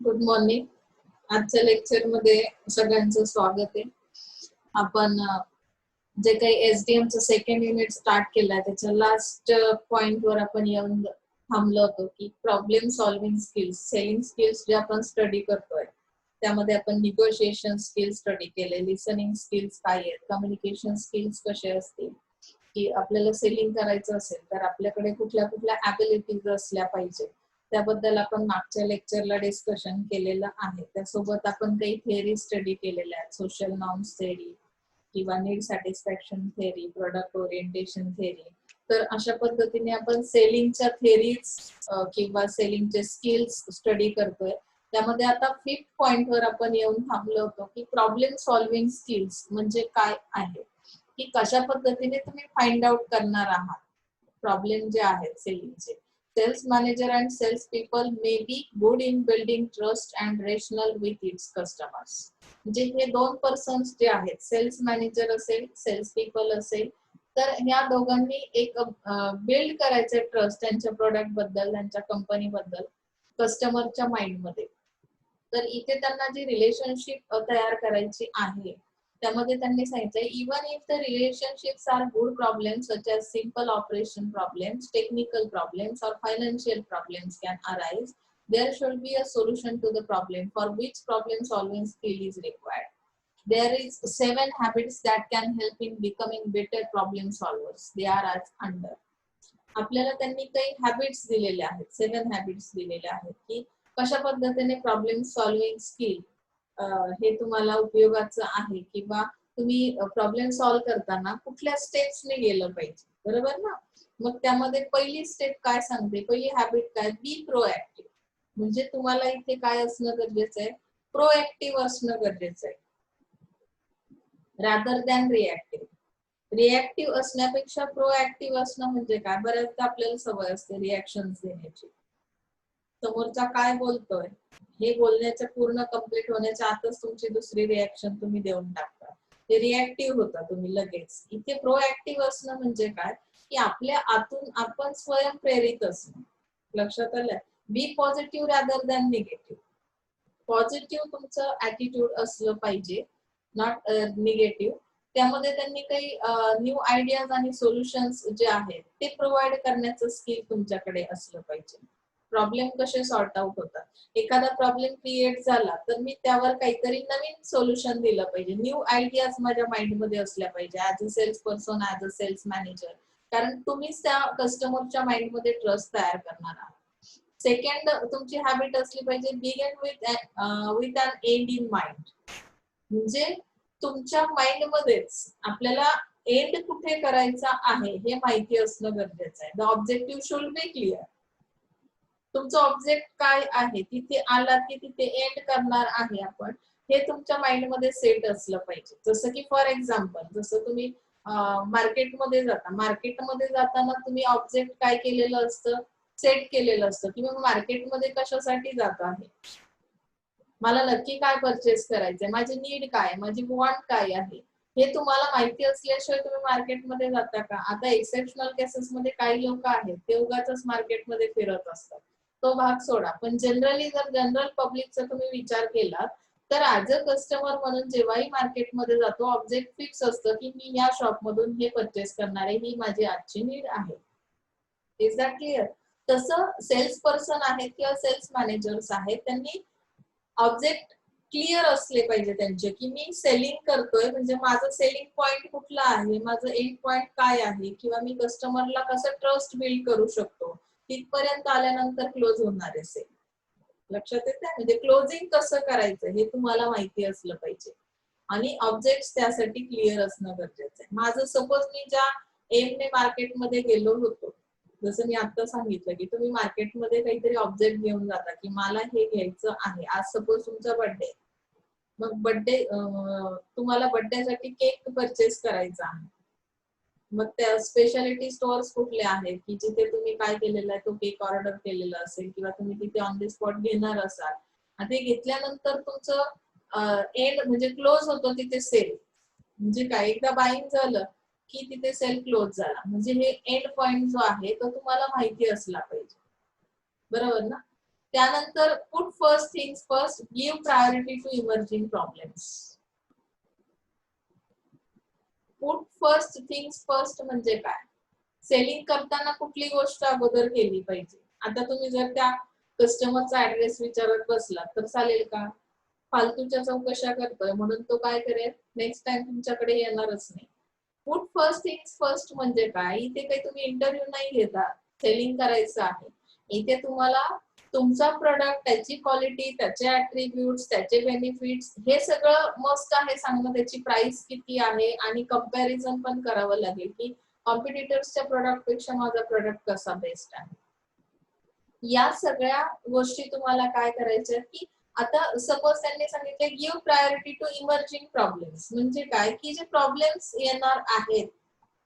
Good morning. आजच्या lecture मध्ये सगळ्यांचं स्वागत आहे. आपण जे काही एसडीएम चं सेकंड युनिट स्टार्ट केलंय त्याच्या लास्ट पॉइंट वर आपण येऊन थांबलो होतो की problem solving skills, selling skills जे आपण स्टडी करतोय त्यामध्ये आपण निगोशिएशन स्किल्स स्टडी केले, लिसनिंग स्किल्स काय आहेत, कम्युनिकेशन स्किल्स कसे असतील, की आपल्याला सेलिंग करायचं असेल तर आपल्याकडे कुठल्या कुठल्या ॲबिलिटीज असल्या पाहिजे त्याबद्दल आपण मागच्या लेक्चरला डिस्कशन केलेलं आहे. त्यासोबत आपण काही थेअरी स्टडी केलेल्या आहेत, सोशल नॉर्म्स थेअरी किंवा need satisfaction theory, product orientation theory. तर अशा पद्धतीने आपण सेलिंगच्या थेअरीज किंवा सेलिंगचे स्किल्स स्टडी करतोय. त्यामध्ये आता 5th पॉइंट वर आपण येऊन थांबलो होतो की प्रॉब्लेम सॉल्विंग स्किल्स म्हणजे काय आहे, की कशा पद्धतीने तुम्ही फाइंड आउट करणार आहात प्रॉब्लेम जे आहेत सेलिंगचे. Sales manager and sales people may be good in building trust and rational with its customers. म्हणजे हे दोन पर्सन्स जे आहेत, सेल्स मॅनेजर असेल, सेल्स पीपल असेल, तर ह्या दोघांनी एक बिल्ड करायचे ट्रस्ट त्यांच्या प्रोडक्ट बद्दल, त्यांच्या कंपनी बद्दल कस्टमरच्या माइंड मध्ये. तर इथे त्यांना जी रिलेशनशिप तयार करायची आहे त्यामध्ये त्यांनी सांगितलंय even if the relationships are good problems such as simple operation problems, technical problems और financial problems can arise, there should be a solution to the problem for which problem solving skill is required. There is 7 habits that can help in becoming better problem solvers. They are as under. आपल्याला त्यांनी काही habits दिलेले आहेत, 7 habits दिलेले आहेत की कशा पद्धतीने प्रॉब्लेम सॉल्विंग स्किल हे तुम्हाला उपयोगाचं आहे किंवा तुम्ही प्रॉब्लेम सॉल्व करताना कुठल्या स्टेप्सने गेलं पाहिजे, बरोबर ना. मग त्यामध्ये पहिली स्टेप काय सांगते, पहिली हॅबिट काय, बी प्रोएक्टिव्ह. म्हणजे तुम्हाला इथे काय असणं गरजेचं आहे, प्रोएक्टिव्ह असणं गरजेचं आहे रादर दॅन रिएक्टिव्ह. रिएक्टिव्ह असण्यापेक्षा प्रोएक्टिव्ह असणं म्हणजे काय, बऱ्याचदा आपल्याला सवय असते रिएक्शन्स देण्याची. समोरचा काय बोलतोय हे बोलण्याच्या पूर्ण कंप्लीट होण्याच्या आतच तुमची दुसरी रिएक्शन तुम्ही देऊन टाकता, ते रिएक्टिव्ह होता तुम्ही लगेच. इथे प्रोएक्टिव्ह असणं म्हणजे काय, की आपल्या आतून आपण स्वयं प्रेरित असणं. लक्षात आलं, be positive rather than negative. Positive तुमचं ऍटिट्यूड असलं पाहिजे, नॉट निगेटिव्ह. त्यामध्ये त्यांनी काही न्यू आयडियाज आणि सोल्युशन्स जे आहेत ते प्रोव्हाइड करण्याचं स्किल तुमच्याकडे असलं पाहिजे. प्रॉब्लेम कसे सॉर्ट आउट होतात, एखादा प्रॉब्लेम क्रिएट झाला तर मी त्यावर काहीतरी नवीन सोल्युशन दिलं पाहिजे, न्यू आयडियाज माझ्या माइंड मध्ये असल्या पाहिजे as a sales person, as a sales manager. कारण तुम्हीच त्या कस्टमरच्या माइंड मध्ये ट्रस्ट तयार करणार आहात. सेकंड तुमची हॅबिट असली पाहिजे, begin with an end in mind. म्हणजे तुमच्या माइंड मध्येच आपल्याला एंड कुठे करायचा आहे हे माहिती असणं गरजेचं आहे. The objective should be clear. तुमचं ऑब्जेक्ट काय आहे, तिथे आला की तिथे एंड करणार आहे आपण, हे तुमच्या माइंड मध्ये सेट असलं पाहिजे. जसं की फॉर एक्झाम्पल, जसं तुम्ही मार्केटमध्ये जाताना तुम्ही ऑब्जेक्ट काय केलेलं असतं, सेट केलेलं असतं की मग मार्केटमध्ये कशासाठी जात आहे, मला नक्की काय परचेस करायचंय, माझी नीड काय, माझी वॉन्ट काय आहे, हे तुम्हाला माहिती असल्याशिवाय तुम्ही मार्केटमध्ये जाता का. आता एक्सेप्शनल केसेस मध्ये काही लोक आहेत ते उगाचच मार्केटमध्ये फिरत असतात, तो भाग सोडा. पण जनरली जर जनरल पब्लिकचा तुम्ही विचार केला तर ऍज अ कस्टमर म्हणून जेव्हाही मार्केटमध्ये जातो ऑब्जेक्ट फिक्स असतं की मी या शॉप मधून हे परचेस करणार आहे, ही माझी आजची नीड आहे. Is that clear. तसं सेल्स पर्सन आहेत किंवा सेल्स मॅनेजर्स आहेत, त्यांनी ऑब्जेक्ट क्लिअर असले पाहिजे त्यांचे, की मी सेलिंग करतोय म्हणजे माझं सेलिंग पॉइंट कुठला आहे, माझं एंड पॉइंट काय आहे, किंवा मी कस्टमरला कसं ट्रस्ट बिल्ड करू शकतो, तिथपर्यंत आल्यानंतर क्लोज होणार असेल. लक्षात येते, म्हणजे क्लोजिंग कसं करायचं हे तुम्हाला माहिती असलं पाहिजे आणि ऑब्जेक्ट त्यासाठी क्लिअर असणं गरजेचं आहे. माझं सपोज मी ज्या एमने मार्केटमध्ये गेलो होतो, जसं मी आता सांगितलं की तुम्ही मार्केटमध्ये काहीतरी ऑब्जेक्ट घेऊन जाता की मला हे घ्यायचं आहे. आज सपोज तुमचा बर्थडे, मग बर्थडे तुम्हाला बर्थडेसाठी केक परचेस करायचा आहे, मग त्या स्पेशालिटी स्टोअर्स कुठले आहेत की जिथे तुम्ही काय केलेलं आहे, तो केक ऑर्डर केलेला असेल किंवा तुम्ही तिथे ऑन द स्पॉट घेणार असाल. आणि ते घेतल्यानंतर तुमचं एंड म्हणजे क्लोज होतो तिथे सेल. म्हणजे काय, एकदा बाईंग झालं की तिथे सेल क्लोज झाला, म्हणजे हे एंड पॉइंट जो आहे तो तुम्हाला माहिती असला पाहिजे, बरोबर ना. त्यानंतर put first things first, give priority to emerging problems. Put first things first म्हणजे काय? सेलिंग करताना कुठली गोष्ट अगोदर केली पाहिजे? आता तुम्ही जर त्या कस्टमरचा ऍड्रेस विचारत बसला तर चालेल का? फालतूच्या चौकशा करतोय म्हणून तो काय करेल, नेक्स्ट टाइम तुमच्याकडे येणारच नाही. पुट फर्स्ट थिंग्स फर्स्ट म्हणजे काय? इथे काही तुम्ही इंटरव्ह्यू नाही घेता, सेलिंग करायचं आहे. इथे तुम्हाला तुमचा प्रोडक्ट, त्याची क्वालिटी, त्याचे ऍट्रिब्यूट्स, त्याचे बेनिफिट्स हे सगळं मस्ट आहे सांगणं, त्याची प्राइस किती आहे आणि कंपॅरिझन पण करावं लागेल की कॉम्पिटिटर्सच्या प्रोडक्ट पेक्षा माझा प्रोडक्ट कसा बेस्ट आहे. या सगळ्या गोष्टी तुम्हाला काय करायच्या की आता सपोज त्यांनी सांगितले give priority to emerging problems म्हणजे काय की जे प्रॉब्लेम्स येणार आहेत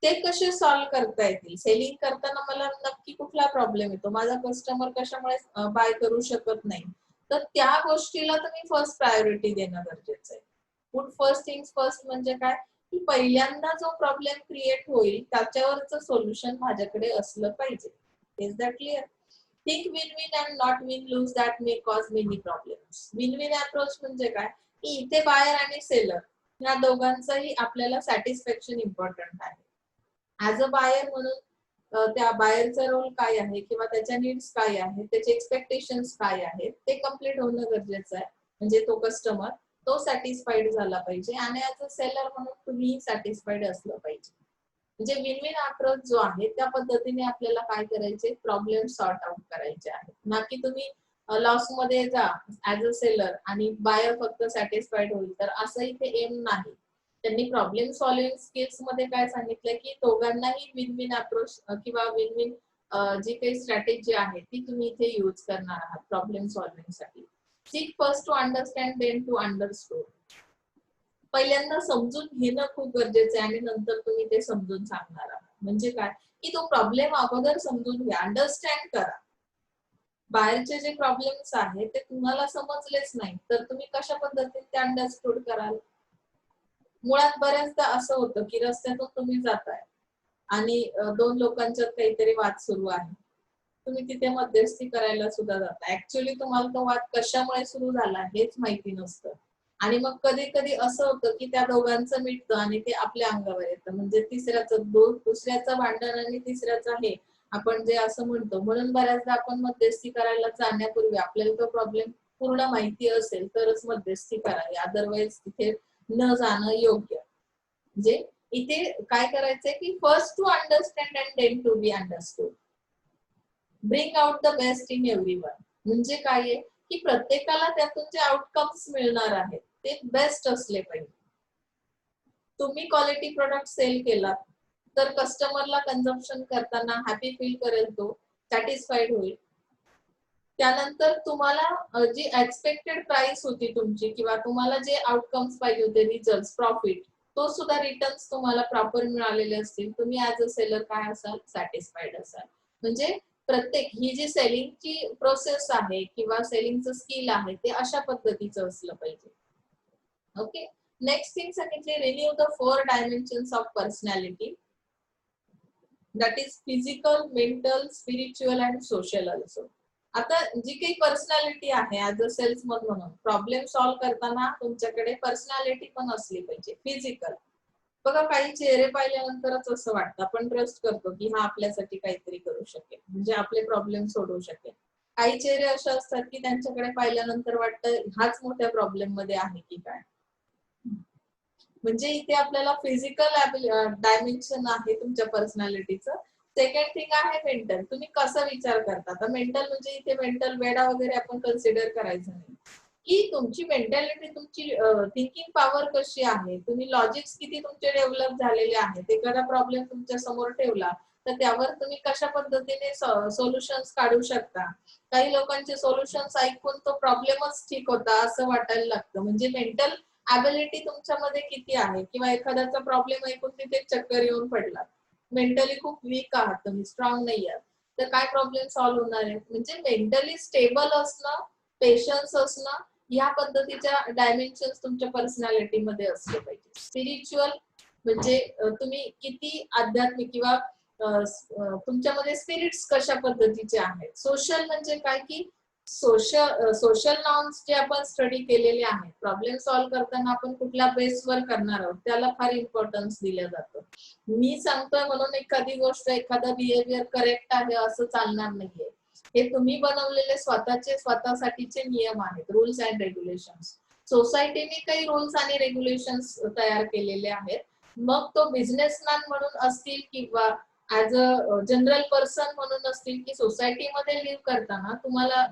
ते कसे सॉल्व्ह करता येतील. सेलिंग करताना मला नक्की कुठला प्रॉब्लेम येतो, माझा कस्टमर कशामुळे बाय करू शकत नाही, तर त्या गोष्टीला तुम्ही फर्स्ट प्रायोरिटी देणं गरजेचं आहे. पुट फर्स्ट थिंग्स फर्स्ट म्हणजे काय की पहिल्यांदा जो प्रॉब्लेम क्रिएट होईल त्याच्यावरचं सोल्युशन माझ्याकडे असलं पाहिजे. Is that clear? Think win win and not win loose that may cause many problems. Win win approach म्हणजे काय की इथे बायर आणि सेलर या दोघांचंही आपल्याला सॅटिस्फॅक्शन इम्पॉर्टंट आहे. ऍज अ बायर म्हणून त्या बायरचा रोल काय आहे किंवा त्याच्या नीड्स काय आहेत, त्याचे एक्सपेक्टेशन्स काय आहेत ते कम्प्लीट होणं गरजेचं आहे. म्हणजे तो कस्टमर तो सॅटिस्फाईड झाला पाहिजे आणि ऍज अ सेलर म्हणून तुम्ही सॅटिस्फाईड असलं पाहिजे. म्हणजे विन विन अप्रोच जो आहे त्या पद्धतीने आपल्याला काय करायचे, प्रॉब्लेम सॉर्ट आउट करायचे आहेत. ना की तुम्ही लॉस मध्ये जा ऍज अ सेलर आणि बायर फक्त सॅटिस्फाईड होईल, तर असं इथे एम नाही. त्यांनी प्रॉब्लेम सॉल्व्हिंग स्किल्स मध्ये काय सांगितलं की दोघांनाही विन विन अप्रोच किंवा विन विन जी काही स्ट्रॅटेजी आहे ती तुम्ही इथे यूज करणार आहात प्रॉब्लेम सॉल्व्हिंग साठी. Seek first to understand then to understood. पहिल्यांदा समजून घेणं खूप गरजेचं आहे आणि नंतर तुम्ही ते समजून सांगणार आहात. म्हणजे काय की तो प्रॉब्लेम अगोदर समजून घ्या, अंडरस्टँड करा. बाहेरचे जे प्रॉब्लेम्स आहेत ते तुम्हाला समजलेच नाही तर तुम्ही कशा पद्धतीने ते अंडरस्टूड कराल. मुळात बऱ्याचदा असं होतं की रस्त्यातून तुम्ही जाताय आणि दोन लोकांच्यात काहीतरी वाद सुरू आहे, तुम्ही तिथे मध्यस्थी करायला सुद्धा जाता. ऍक्च्युअली तुम्हाला तो वाद कशामुळे सुरू झाला हेच माहिती नसतं आणि मग कधी कधी असं होतं की त्या दोघांचं मिटतं आणि ते आपल्या अंगावर येतं. म्हणजे दुसऱ्याचं भांडण आणि तिसऱ्याचं हे आपण जे असं म्हणतो. म्हणून बऱ्याचदा आपण मध्यस्थी करायला जाण्यापूर्वी आपल्याला तो प्रॉब्लेम पूर्ण माहिती असेल तरच मध्यस्थी करावी, अदरवाईज तिथे न जाणं योग्य. म्हणजे इथे काय करायचंय की first to understand and then to be understood. Bring out the best in everyone म्हणजे काय आहे की प्रत्येकाला त्यातून जे आउटकम्स मिळणार आहेत ते बेस्ट असले पाहिजे. तुम्ही क्वालिटी प्रोडक्ट सेल केला तर कस्टमरला कन्झम्पशन करताना हॅपी फील करेल, तो सॅटिस्फाईड होईल. त्यानंतर तुम्हाला जी एक्सपेक्टेड प्राइस होती तुमची किंवा तुम्हाला जे आउटकम्स पाहिजे होते, रिझल्ट, प्रॉफिट, तो सुद्धा रिटर्न्स तुम्हाला प्रॉपर मिळालेले असतील. तुम्ही ऍज अ सेलर काय असाल, सॅटिस्फाईड असाल. म्हणजे प्रत्येक ही जी सेलिंगची प्रोसेस आहे किंवा सेलिंगचं स्किल आहे ते अशा पद्धतीचं असलं पाहिजे. ओके, नेक्स्ट थिंग सांगितले renew the 4 dimensions of personality, that is physical, mental, spiritual and social also. आता जी काही पर्सनॅलिटी आहे ऍज अ सेल्समन म्हणून प्रॉब्लेम सॉल्व्ह करताना तुमच्याकडे पर्सनॅलिटी पण असली पाहिजे. फिजिकल बघा, काही चेहरे पाहिल्यानंतरच असं वाटतं, आपण ट्रस्ट करतो की हा आपल्यासाठी काहीतरी करू शकेल, म्हणजे आपले प्रॉब्लेम सोडवू शकेल. काही चेहरे असे असतात की त्यांच्याकडे पाहिल्यानंतर वाटतं हाच मोठ्या प्रॉब्लेम मध्ये आहे की काय. म्हणजे इथे आपल्याला फिजिकल डायमेन्शन आहे तुमच्या पर्सनॅलिटीचं. सेकंड थिंग आहे मेंटल, तुम्ही कसा विचार करता. आता मेंटल म्हणजे इथे मेंटल वेडा वगैरे आपण कन्सिडर करायचं नाही, की तुमची मेंटॅलिटी, तुमची थिंकिंग पॉवर कशी आहे, तुम्ही लॉजिक्स किती तुमचे डेव्हलप झालेले आहेत. एखादा प्रॉब्लेम तुमच्या समोर ठेवला तर त्यावर तुम्ही कशा पद्धतीने सोल्युशन्स काढू शकता. काही लोकांचे सोल्युशन्स ऐकून तो प्रॉब्लेमच ठीक होता असं वाटायला लागतं. म्हणजे मेंटल ॲबिलिटी तुमच्यामध्ये किती आहे, किंवा एखाद्याचा प्रॉब्लेम ऐकून तिथे चक्कर येऊन पडला, मेंटली खूप वीक आहात तुम्ही, स्ट्रॉंग नाही आहात, तर काय प्रॉब्लेम सॉल्व्ह होणार आहे. म्हणजे मेंटली स्टेबल असणं, पेशन्स असणं, या पद्धतीच्या डायमेन्शन्स तुमच्या पर्सनॅलिटी मध्ये असले पाहिजे. स्पिरिच्युअल म्हणजे तुम्ही किती आध्यात्मिक किंवा तुमच्यामध्ये स्पिरिट्स कशा पद्धतीचे आहेत. सोशल म्हणजे काय की सोशल नॉर्म्स जे आपण स्टडी केलेले आहेत, प्रॉब्लेम सॉल्व्ह करताना आपण कुठल्या बेसवर करणार आहोत त्याला फार इम्पॉर्टन्स दिलं जातं. मी सांगतोय म्हणून एखादी गोष्ट, एखादा बिहेवियर करेक्ट आहे असं चालणार नाहीये. हे तुम्ही बनवलेले स्वतःसाठीचे नियम आहेत, रूल्स अँड रेग्युलेशन्स. सोसायटीने काही रूल्स आणि रेग्युलेशन्स तयार केलेले आहेत. मग तो बिझनेसमॅन म्हणून असतील किंवा ऍज अ जनरल पर्सन म्हणून असतील, की सोसायटीमध्ये लिव्ह करताना तुम्हाला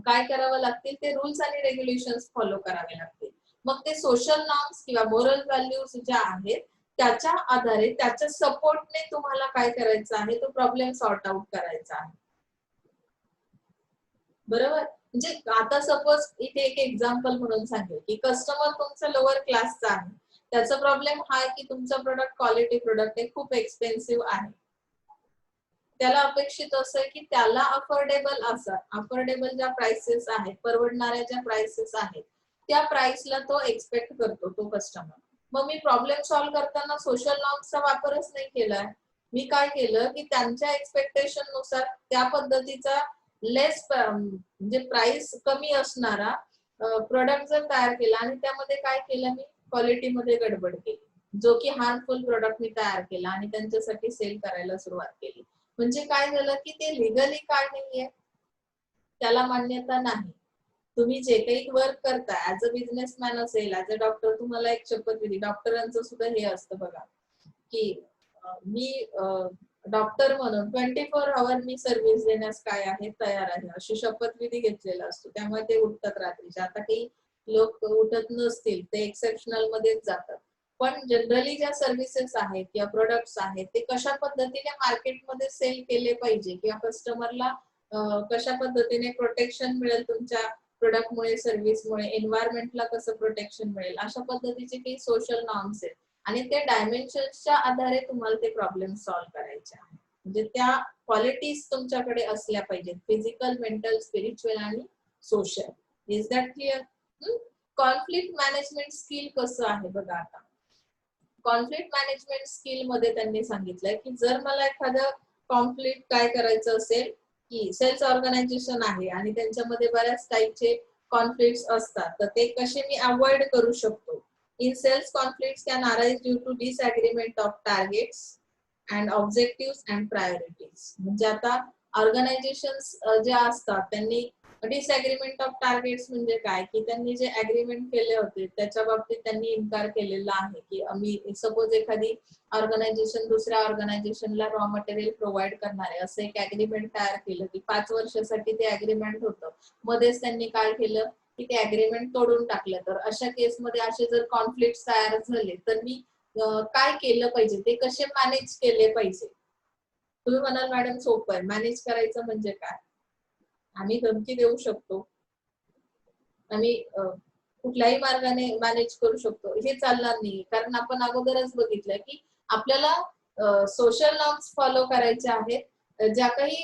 काय करावं लागतील, ते रूल्स आणि रेग्युलेशन्स फॉलो करावे लागतील. मग ते सोशल नॉर्म्स किंवा मोरल व्हॅल्यूज ज्या आहेत त्याच्या आधारे, त्याच्या सपोर्टने तुम्हाला काय करायचं आहे, तो प्रॉब्लेम सॉर्ट आउट करायचा आहे. बरोबर. म्हणजे आता सपोज इथे एक एक्झाम्पल म्हणून सांगेल, की कस्टमर तुमचा लोअर क्लासचा आहे. त्याचा प्रॉब्लेम हा आहे की तुमचा प्रोडक्ट क्वालिटी प्रोडक्ट आहे, खूप एक्सपेन्सिव्ह आहे. त्याला अपेक्षित असं आहे की त्याला अफोर्डेबल ज्या प्राइसेस आहेत, परवडणाऱ्या ज्या प्राइसेस आहेत, त्या प्राइसला तो एक्सपेक्ट करतो, तो कस्टमर. मग मी प्रॉब्लेम सॉल्व्ह करताना सोशल नॉर्म्सचा वापरच नाही केलाय. मी काय केलं की त्यांच्या एक्सपेक्टेशन नुसार त्या पद्धतीचा म्हणजे प्राइस कमी असणारा प्रोडक्ट जर तयार केला, आणि त्यामध्ये काय केलं, मी क्वालिटीमध्ये गडबड केली, जो की हार्मफुल प्रोडक्ट मी तयार केला आणि त्यांच्यासाठी सेल करायला सुरुवात केली. म्हणजे काय झालं की ते लिगली काय नाहीये, त्याला मान्यता नाही. तुम्ही जे काही वर्क करता ऍज अ बिझनेसमॅन असेल, ऍज अ डॉक्टर, तुम्हाला एक शपथविधी, डॉक्टरांचं सुद्धा हे असतं बघा, की मी डॉक्टर म्हणून 24 आवर मी सर्व्हिस देण्यास काय आहे, तयार आहे, अशी शपथविधी घेतलेला असतो. त्यामुळे ते उठतात रात्रीच्या. आता काही लोक उठत नसतील, ते एक्सेप्शनल मध्येच जातात. पण जनरली ज्या सर्व्हिसेस आहेत किंवा प्रोडक्ट्स आहेत, ते कशा पद्धतीने मार्केटमध्ये सेल केले पाहिजे किंवा कस्टमरला कशा पद्धतीने प्रोटेक्शन मिळेल तुमच्या प्रोडक्टमुळे, सर्व्हिसमुळे, एन्व्हायरमेंटला कसं प्रोटेक्शन मिळेल, अशा पद्धतीचे काही सोशल नॉर्म्स आहेत. आणि त्या डायमेन्शन्सच्या आधारे तुम्हाला ते प्रॉब्लेम सॉल्व्ह करायचे आहे. म्हणजे त्या क्वालिटीज तुमच्याकडे असल्या पाहिजेत, फिजिकल, मेंटल, स्पिरिच्युअल आणि social. Is that clear? Conflict management skill कसं आहे बघा. आता कॉन्फ्लिक्ट मॅनेजमेंट स्किल मध्ये त्यांनी सांगितलंय की जर मला एखादं कॉन्फ्लिक्ट काय करायचं असेल, की सेल्स ऑर्गनायझेशन आहे आणि त्यांच्यामध्ये बऱ्याच टाईपचे कॉन्फ्लिक्ट्स असतात, तर ते कसे मी अवॉइड करू शकतो. In sales conflicts can arise due to disagreement of targets and objective and priorities. म्हणजे आता ऑर्गनायझेशन्स जे असतात त्यांनी डिसएग्रीमेंट ऑफ टार्गेट्स म्हणजे काय, की त्यांनी जे अग्रीमेंट केले होते त्याच्या बाबतीत त्यांनी इन्कार केलेला आहे, की आम्ही सपोज एखादी ऑर्गनायझेशन दुसऱ्या ऑर्गनायझेशनला रॉ मटेरियल प्रोव्हाइड करणार आहे, असं एक अग्रीमेंट तयार केलं की 5 वर्षासाठी ते अग्रीमेंट होतं. मध्येच त्यांनी काय केलं की ते अग्रीमेंट तोडून टाकलं. तर अशा केसमध्ये असे जर कॉन्फ्लिक्ट तयार झाले तर मी काय केलं पाहिजे, ते कसे मॅनेज केले पाहिजे. तुम्ही म्हणाल मॅडम सोपं आहे, मॅनेज करायचं म्हणजे काय? आम्ही धमकी देऊ शकतो, आम्ही कुठल्याही मार्गाने मॅनेज करू शकतो, हे चालणार नाही. कारण आपण अगोदरच बघितलं की आपल्याला सोशल नॉर्म्स फॉलो करायचे आहेत. ज्या काही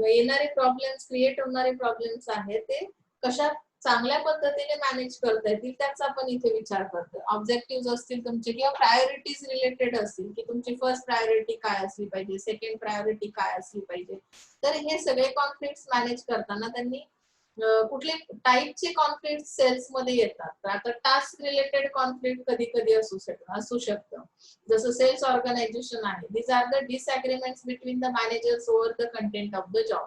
येणारे प्रॉब्लेम्स, क्रिएट होणारे प्रॉब्लेम्स आहेत, ते कशा चांगल्या पद्धतीने मॅनेज करता येतील त्याचा आपण इथे विचार करतो. ऑब्जेक्टिव्ह असतील तुमचे किंवा प्रायोरिटीज रिलेटेड असतील, की तुमची फर्स्ट प्रायोरिटी काय असली पाहिजे, सेकंड प्रायोरिटी काय असली पाहिजे. तर हे सगळे कॉन्फ्लिक्ट्स मॅनेज करताना त्यांनी कुठले टाईपचे कॉन्फ्लिक्ट सेल्स मध्ये येतात. तर आता टास्क रिलेटेड कॉन्फ्लिक्ट कधी कधी असू शकतं. जसं सेल्स ऑर्गनायझेशन आहे, these are the disagreements between the managers over the content of the job,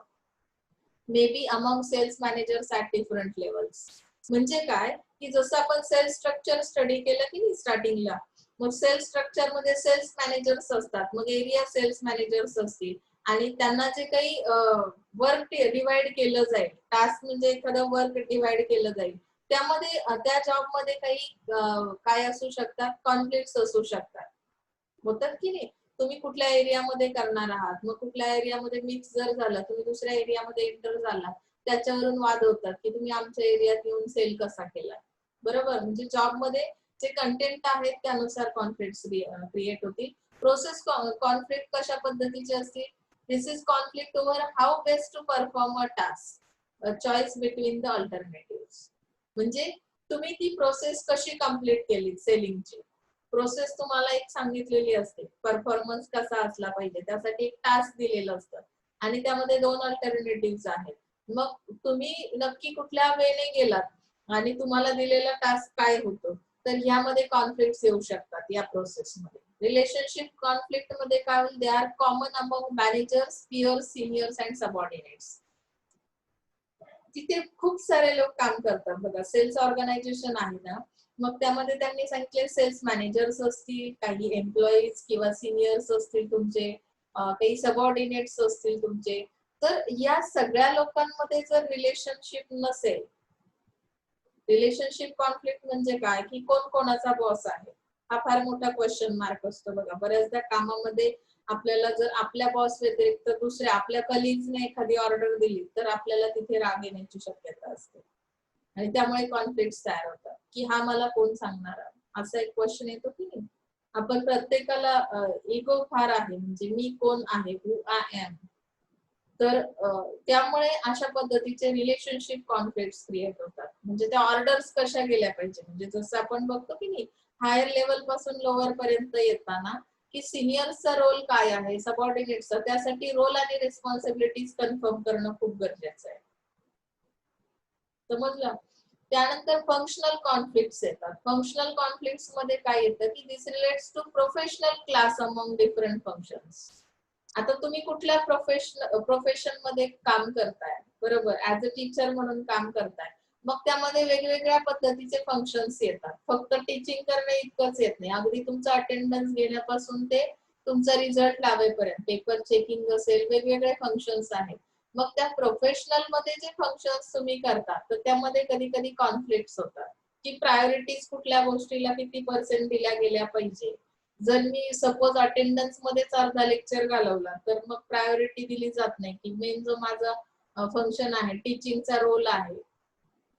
may be among sales managers at different levels. म्हणजे काय, की जसं आपण सेल्स स्ट्रक्चर स्टडी केलं की नाही स्टार्टिंगला, मग सेल्स स्ट्रक्चर मध्ये सेल्स मॅनेजर्स असतात, मग एरिया सेल्स मॅनेजर्स असतील, आणि त्यांना जे काही वर्क डिवाइड केलं जाईल, टास्क म्हणजे एखादं वर्क डिवाइड केलं जाईल, त्यामध्ये त्या जॉब मध्ये काही काय असू शकतात, कॉन्फ्लिक्ट्स असू शकतात. होतात की नाही. तुम्ही कुठल्या एरियामध्ये करणार आहात, मग कुठल्या एरियामध्ये मिक्स जर झालं, तुम्ही दुसऱ्या एरियामध्ये एंटर झाला, त्याच्यावरून वाद होतात की तुम्ही आमच्या एरियात येऊन सेल कसा केला. बरोबर. म्हणजे जॉब मध्ये जे कंटेंट आहेत त्यानुसार कॉन्फ्लिक्ट्स क्रिएट होतील. प्रोसेस कॉन्फ्लिक्ट कशा पद्धतीचे असतील, this is conflict over how best to perform a task, choice between the alternative. म्हणजे तुम्ही ती प्रोसेस कशी कम्प्लीट केली, सेलिंगची प्रोसेस तुम्हाला एक सांगितलेली असते, परफॉर्मन्स कसा असला पाहिजे, त्यासाठी एक टास्क दिलेलं असतं आणि त्यामध्ये 2 अल्टरनेटिव्ह आहेत. मग तुम्ही नक्की कुठल्या वेने गेलात आणि तुम्हाला दिलेला टास्क काय होतं, तर ह्यामध्ये कॉन्फ्लिक्ट येऊ शकतात या प्रोसेसमध्ये. रिलेशनशिप कॉन्फ्लिक्ट मध्ये काय होईल, they are common among managers, peers, seniors and subordinates. तिथे खूप सारे लोक काम करतात बघा. सेल्स ऑर्गनायझेशन आहे ना, मग त्यामध्ये त्यांनी सांगितले सेल्स मॅनेजर्स असतील, काही एम्प्लॉईज किंवा सिनियर्स असतील तुमचे, काही सबऑर्डिनेट्स असतील तुमचे. तर या सगळ्या लोकांमध्ये जर रिलेशनशिप नसेल, रिलेशनशिप कॉन्फ्लिक्ट म्हणजे काय, की कोण कोणाचा बॉस आहे, हा फार मोठा क्वेश्चन मार्क असतो बघा. बऱ्याचदा कामामध्ये आपल्याला जर आपल्या बॉस व्यतिरिक्त दुसऱ्या आपल्या कलिग्सने एखादी ऑर्डर दिली तर आपल्याला तिथे राग येण्याची शक्यता असते आणि त्यामुळे कॉन्फ्लिक्ट तयार होतात, की हा मला कोण सांगणार, असा एक क्वेश्चन येतो की नाही. आपण प्रत्येकाला इगो फार आहे, म्हणजे मी कोण आहे, हु आय एम. तर त्यामुळे अशा पद्धतीचे रिलेशनशिप कॉन्फ्लिक्ट क्रिएट होतात. म्हणजे त्या ऑर्डर्स कशा गेल्या पाहिजे, म्हणजे जसं आपण बघतो की नाही, हायर लेवल पासून लोअर पर्यंत येताना की सिनियरचा रोल काय आहे, सबऑर्डिनेटचा, त्यासाठी रोल आणि रिस्पॉन्सिबिलिटीज कन्फर्म करणं खूप गरजेचं आहे. समजलं. त्यानंतर फंक्शनल कॉन्फ्लिक्ट्स येतात. फंक्शनल कॉन्फ्लिक्ट्स मध्ये काय येतं, की this relates to professional class among different functions. आता तुम्ही कुठल्या प्रोफेशन मध्ये काम करताय, बरोबर, ऍज अ टीचर म्हणून काम करताय, मग त्यामध्ये वेगवेगळ्या पद्धतीचे फंक्शन्स येतात. फक्त टीचिंग करणे इतकंच येत नाही, अगदी तुमचा अटेंडन्स घेण्यापासून ते तुमचा रिझल्ट लावेपर्यंत पेपर चेकिंग असेल, वेगवेगळे फंक्शन्स आहेत. मग त्या प्रोफेशनल मध्ये जे फंक्शन्स तुम्ही करता, तर त्यामध्ये कधी कधी कॉन्फ्लिक्ट होतात, की प्रायोरिटीज कुठल्या गोष्टीला किती पर्सेंट दिल्या गेल्या पाहिजे. जर मी सपोज अटेंडन्स मध्येच अर्धा लेक्चर घालवला तर मग प्रायोरिटी दिली जात नाही, की मेन जो माझा फंक्शन आहे, टीचिंगचा रोल आहे,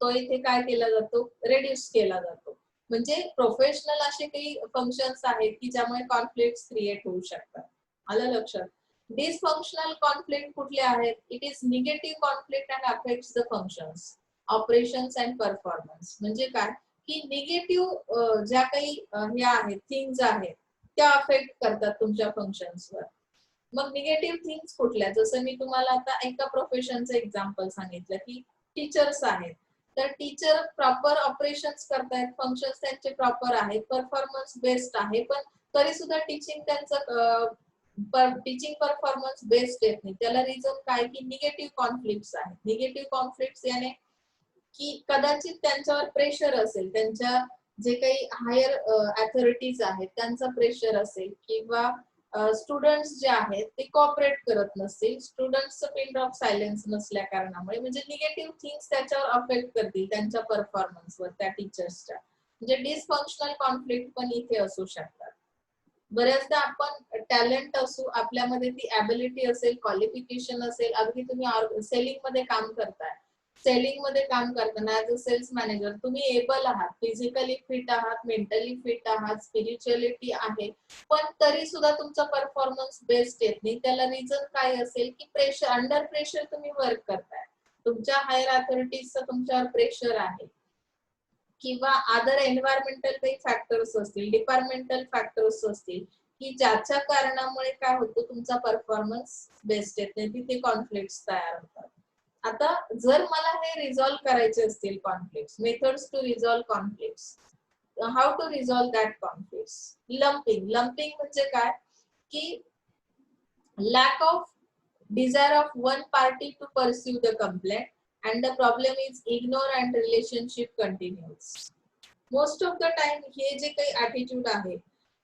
तो इथे काय केला जातो, रेड्यूस केला जातो. म्हणजे प्रोफेशनल असे काही फंक्शन्स आहेत की ज्यामुळे कॉन्फ्लिक्ट क्रिएट होऊ शकतात. आलं लक्षात. डिसफंक्शनल कॉन्फ्लिक्ट कुठले आहेत, it is negative conflict and affects the functions, operations and performance. म्हणजे काय, की निगेटिव्ह ज्या काही ह्या आहेत, थिंग्स आहेत, त्या अफेक्ट करतात तुमच्या फंक्शन्सवर. मग निगेटिव्ह थिंग्स कुठल्या, जसं मी तुम्हाला आता एका प्रोफेशनचं एक्झाम्पल सांगितलं, की टीचर्स आहेत, तर टीचर प्रॉपर ऑपरेशन्स करतायत, फंक्शन्स त्यांचे प्रॉपर आहेत, परफॉर्मन्स बेस्ड आहे, पण तरी सुद्धा टीचिंग त्यांचं टीचिंग परफॉर्मन्स बेस्ड येत नाही. त्याला रिझन काय, की निगेटिव्ह कॉन्फ्लिक्ट्स आहेत. निगेटिव्ह कॉन्फ्लिक्ट्स याने की कदाचित त्यांच्यावर प्रेशर असेल, त्यांच्या जे काही हायर अथॉरिटीज आहेत त्यांचा प्रेशर असेल, किंवा स्टुडंट्स जे आहेत ते कॉपरेट करत नसतील, स्टुडंट्सचं पिन ऑफ सायलेन्स नसल्या कारणामुळे, म्हणजे निगेटिव्ह थिंग्स त्याच्यावर अफेक्ट करतील त्यांच्या परफॉर्मन्सवर, त्या टीचर्सच्या. म्हणजे डिसफंक्शनल कॉन्फ्लिक्ट पण इथे असू शकतात. बऱ्याचदा आपण टॅलेंट असू, आपल्यामध्ये ती ॲबिलिटी असेल, क्वालिफिकेशन असेल, अगदी तुम्ही सेलिंग मध्ये काम करताय, सेलिंग मध्ये काम करताना ऍज अ सेल्स मॅनेजर तुम्ही एबल आहात, फिजिकली फिट आहात, मेंटली फिट आहात, स्पिरिच्युअलिटी आहे, पण तरी सुद्धा तुमचा परफॉर्मन्स बेस्ट येत नाही. त्याला रिझन काय असेल, की प्रेशर, अंडर प्रेशर तुम्ही वर्क करताय, तुमच्या हायर अथॉरिटीजचा तुमच्यावर प्रेशर आहे, किंवा अदर एन्व्हायरमेंटल काही फॅक्टर्स असतील, डिपार्टमेंटल फॅक्टर्स असतील, की ज्याच्या कारणामुळे काय होतं, तुमचा परफॉर्मन्स बेस्ट येत नाही, तिथे कॉन्फ्लिक्ट तयार होतात. आता जर मला हे रिझॉल्व्ह करायचे असतील conflict, methods to resolve conflict, how to resolve that conflict. Lumping. Lumping म्हणजे काय, की lack of desire of one party to pursue the complaint and the problem is ignore and relationship continues. Most of the time हे जे काही attitude आहे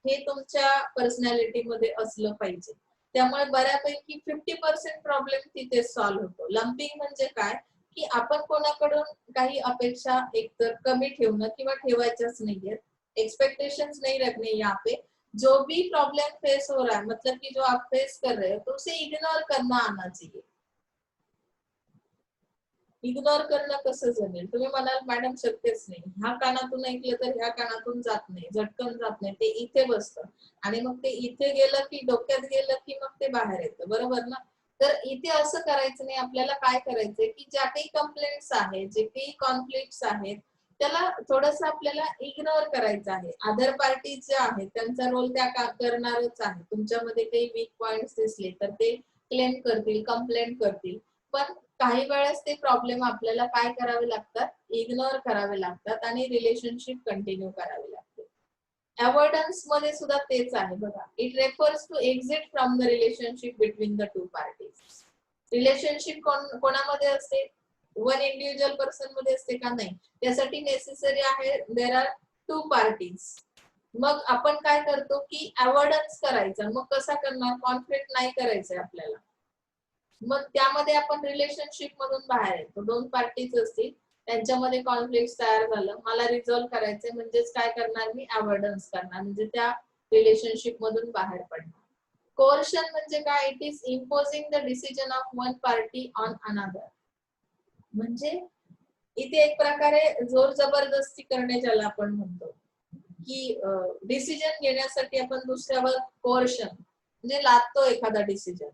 हे तुमच्या personality मध्ये असलं पाहिजे, त्यामुळे बऱ्यापैकी 50% प्रॉब्लेम तिथे सॉल्व्ह होतो. लंपिंग म्हणजे काय, की आपण कोणाकडून काही अपेक्षा एकतर कमी ठेवणं किंवा ठेवायच्याच नाहीये, एक्सपेक्टेशंस नहीं रखने यहाँ पे, जो भी प्रॉब्लम फेस हो रहा है, मतलब कि जो आप फेस कर रहे हो, तो उसे इग्नोर करना आना चाहिए. इग्नोर करणं कसं जमेल, तुम्ही म्हणाल मॅडम शक्यच नाही, ह्या कानातून ऐकलं तर ह्या कानातून जात नाही, झटकन जात नाही, ते इथे बसतं आणि मग ते इथे गेलं की डोक्यात गेलं की मग ते बाहेर येतं, बरोबर ना. तर इथे असं करायचं नाही. आपल्याला काय करायचंय, की ज्या काही कंप्लेंट्स आहेत, जे काही कॉन्फ्लिक्ट्स आहेत, त्याला थोडस आपल्याला इग्नोर करायचं आहे. अदर पार्टी ज्या आहेत त्यांचा रोल त्या करणारच आहे. तुमच्यामध्ये काही वीक पॉइंट्स दिसले तर ते क्लेम करतील, कंप्लेंट करतील, पण काही वेळेस ते प्रॉब्लेम आपल्याला काय करावे लागतात, इग्नोर करावे लागतात आणि रिलेशनशिप कंटिन्यू करावे लागते. अवॉइडन्स मध्ये सुद्धा तेच आहे बघा. It refers to exit from the relationship between the two parties. Relationship कोणामध्ये असते, वन इंडिव्हिज्युअल पर्सन मध्ये असते का, नाही. त्यासाठी नेसेसरी आहे देर आर टू पार्टीज. मग आपण काय करतो की अवॉइडन्स करायचा. मग कसा करणार, कॉन्फ्लिक्ट नाही करायचंय आपल्याला. मग त्यामध्ये आपण रिलेशनशिप मधून बाहेर येतो. दोन पार्टीज असतील, त्यांच्यामध्ये कॉन्फ्लिक्ट तयार झालं, मला रिझॉल्व्ह करायचंय, म्हणजेच काय करणार मी, अवॉइडन्स करणार, म्हणजे त्या रिलेशनशिप मधून बाहेर पडणार. कोअर्शन म्हणजे काय, it is imposing the decision of one party on another. म्हणजे इथे एक प्रकारे जोर जबरदस्ती करणे ज्याला आपण म्हणतो, की डिसिजन घेण्यासाठी आपण दुसऱ्यावर कोअर्शन म्हणजे लादतो एखादा डिसिजन,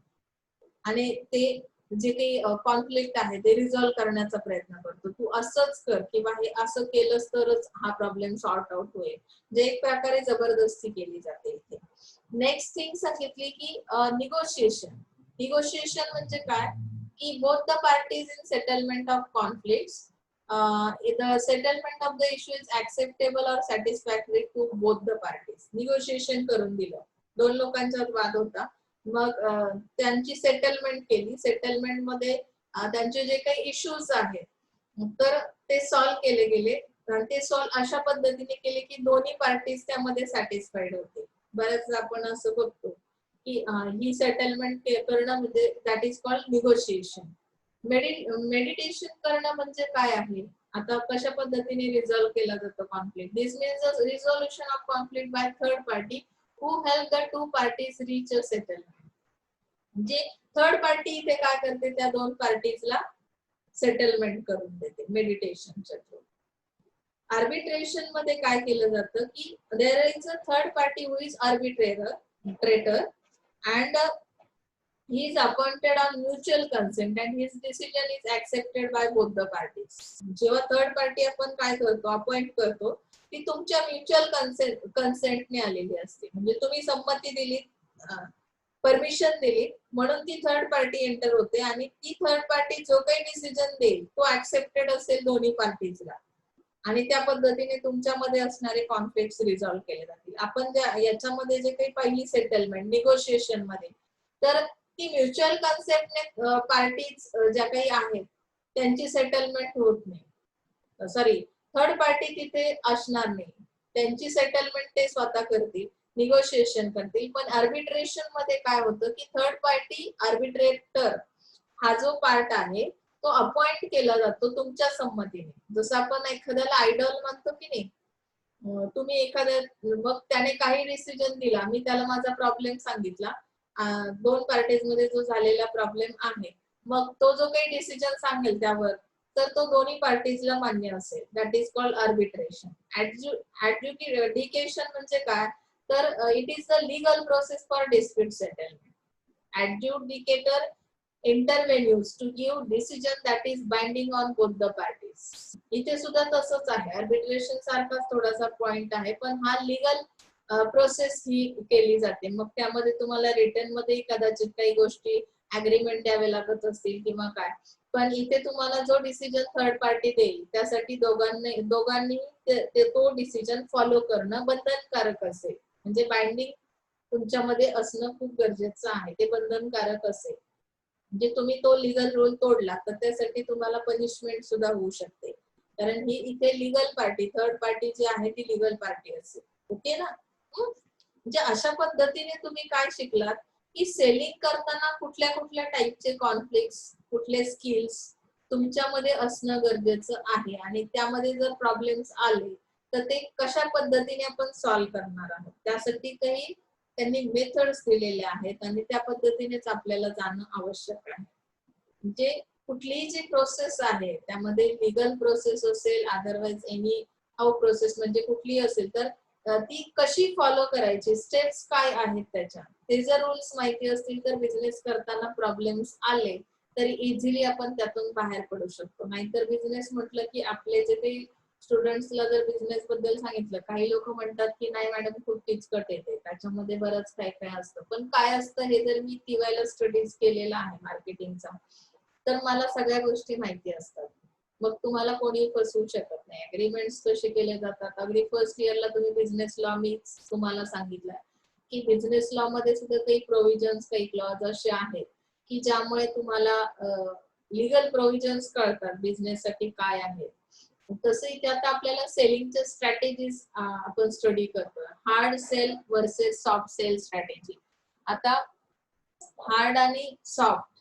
आणि ते जे काही कॉन्फ्लिक्ट आहे ते रिझॉल्व्ह करण्याचा प्रयत्न करतो. तू असंच कर किंवा हे असं केलंस तरच हा प्रॉब्लेम सॉर्ट आउट होईल. जे एक प्रकारे जबरदस्ती केली जाते इथे. नेक्स्ट थिंग सांगितली की निगोशिएशन. निगोशिएशन म्हणजे काय, की both the parties in settlement of conflicts, the settlement of the issue is acceptable or satisfactory to both the parties. Negotiation करून दिलं, दोन लोकांच्यात वाद होता, मग त्यांची सेटलमेंट केली. सेटलमेंट मध्ये त्यांचे जे काही इश्यूज आहेत तर ते सॉल्व्ह केले गेले. ते सॉल्व्ह अशा पद्धतीने केले की दोन्ही पार्टीज त्यामध्ये सॅटिस्फाईड होते. बऱ्याच आपण असं बघतो की ही सेटलमेंट करणं म्हणजे that is called negotiation. Meditation करणं म्हणजे काय आहे, आता कशा पद्धतीने रिझॉल्व्ह केला जातो conflict. This means resolution of conflict by third party who help the two parties reach a settlement. म्हणजे थर्ड पार्टी इथे काय करते, त्या दोन पार्टीजला सेटलमेंट करून देते मेडिटेशनच्या थ्रू. आर्बिट्रेशन मध्ये काय केलं जातं की there is a third party who is arbitrator and he is appointed on mutual consent and his decision is accepted by both the parties. जेव्हा थर्ड पार्टी आपण काय करतो, अपॉइंट करतो, ती तुमच्या म्युच्युअल कन्सेंटने आलेली असते. म्हणजे तुम्ही संमती दिली, परमिशन दिली, म्हणून ती थर्ड पार्टी एंटर होते आणि ती थर्ड पार्टी जो काही डिसिजन देईल तो ऍक्सेप्टेड असेल दोन्ही पार्टीजला, आणि त्या पद्धतीने तुमच्यामध्ये असणारे कॉन्फ्लिक्ट्स रिझॉल्व्ह केले जातील. आपण याच्यामध्ये जे काही पहिली सेटलमेंट निगोशिएशन मध्ये, तर ती म्युच्युअल कन्सेप्टने पार्टीज ज्या काही आहेत त्यांची सेटलमेंट होत नाही. सॉरी, थर्ड पार्टी तिथे असणार नाही, त्यांची सेटलमेंट ते स्वतः करतील, निगोशिएशन करतील. पण आर्बिट्रेशन मध्ये काय होतं की थर्ड पार्टी आर्बिट्रेटर हा जो पार्ट आहे तो अपॉइंट केला जातो तुमच्या संमतीने. जसं आपण एखाद्याला आयडॉल म्हणतो की नाही, तुम्ही एखाद्या, मग त्याने काही डिसिजन दिला, मी त्याला माझा प्रॉब्लेम सांगितला, दोन पार्टीज मध्ये जो झालेला प्रॉब्लेम आहे, मग तो जो काही डिसिजन सांगेल त्यावर तर तो दोन्ही पार्टीजला मान्य असेल. That is called arbitration. Adjudication म्हणजे काय, तर it is the legal process for dispute settlement. Adjudicator intervenes to give decision that is binding on both the parties. इथे सुद्धा तसंच आहे, आर्बिट्रेशन सारखाच थोडासा पॉइंट आहे, पण हा लीगल प्रोसेस ही केली जाते. मग त्यामध्ये तुम्हाला रिटर्न मध्ये कदाचित काही गोष्टी अग्रीमेंट द्यावे लागत असतील किंवा काय, पण इथे तुम्हाला जो डिसिजन थर्ड पार्टी देईल त्यासाठी दोघांनी तो डिसिजन फॉलो करणं बंधनकारक असेल. म्हणजे बाइंडिंग तुमच्यामध्ये असणं खूप गरजेचं आहे, ते बंधनकारक असेल. म्हणजे तुम्ही तो लीगल रूल तोडला तर त्यासाठी तुम्हाला पनिशमेंट सुद्धा होऊ शकते, कारण ही इथे लीगल पार्टी, थर्ड पार्टी जी आहे ती लीगल पार्टी असेल. ओके ना. म्हणजे अशा पद्धतीने तुम्ही काय शिकलात की सेलिंग करताना कुठल्या कुठल्या टाईपचे कॉन्फ्लिक्ट्स, कुठले स्किल्स तुमच्यामध्ये असणं गरजेचं आहे, आणि त्यामध्ये जर प्रॉब्लेम्स आले तर ते कशा पद्धतीने आपण सॉल्व्ह करणार आहोत, त्यासाठी काही त्यांनी मेथड्स दिलेले आहेत आणि त्या पद्धतीनेच आपल्याला जाणं आवश्यक आहे. म्हणजे कुठलीही जी प्रोसेस आहे त्यामध्ये लीगल प्रोसेस असेल, अदरवाइज एनी हाऊ प्रोसेस म्हणजे कुठली असेल तर ती कशी फॉलो करायची, स्टेप्स काय आहेत त्याच्या, ते जर रूल्स माहिती असतील तर बिझनेस करताना प्रॉब्लेम्स आले तरी इझिली आपण त्यातून बाहेर पडू शकतो. नाहीतर बिझनेस म्हटलं की आपले जे काही स्टुडंट्सला जर बिझनेस बद्दल सांगितलं, काही लोक म्हणतात की नाही मॅडम खूप किचकट येते, त्याच्यामध्ये बरंच काय काय असतं. पण काय असतं हे जर मी TYला स्टडीज केलेला आहे मार्केटिंगचा, तर मला सगळ्या गोष्टी माहिती असतात, मग तुम्हाला कोणी फसवू शकत नाही. अग्रीमेंट्स कसे केले जातात, अगदी फर्स्ट इयरला तुम्ही बिझनेस लॉ मी तुम्हाला सांगितलंय की बिझनेस लॉ मध्ये सुद्धा काही प्रोव्हिजन्स, काही क्लॉज असे आहेत की ज्यामुळे तुम्हाला लीगल प्रोव्हिजन्स कळतात बिझनेस साठी काय आहे. तसंही त्यात आपल्याला सेलिंगच्या स्ट्रॅटेजीज आपण स्टडी करतो, hard sell versus soft sell strategy. आता हार्ड आणि सॉफ्ट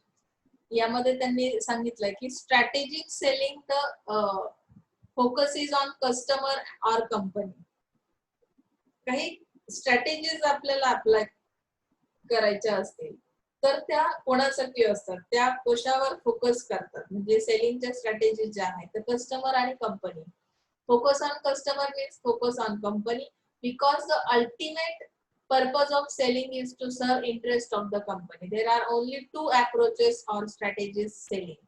यामध्ये त्यांनी सांगितलंय की strategic selling the focus is on customer or company. काही स्ट्रॅटेजीज आपल्याला अप्लाय करायच्या असतील तर त्या कोणासाठी असतात, त्या कशावर फोकस करतात. म्हणजे सेलिंगच्या स्ट्रॅटेजी ज्या आहेत तर कस्टमर आणि company. Focus on customer means focus on company because the ultimate purpose of selling is to serve interest of the company. There are only two approaches or strategies selling.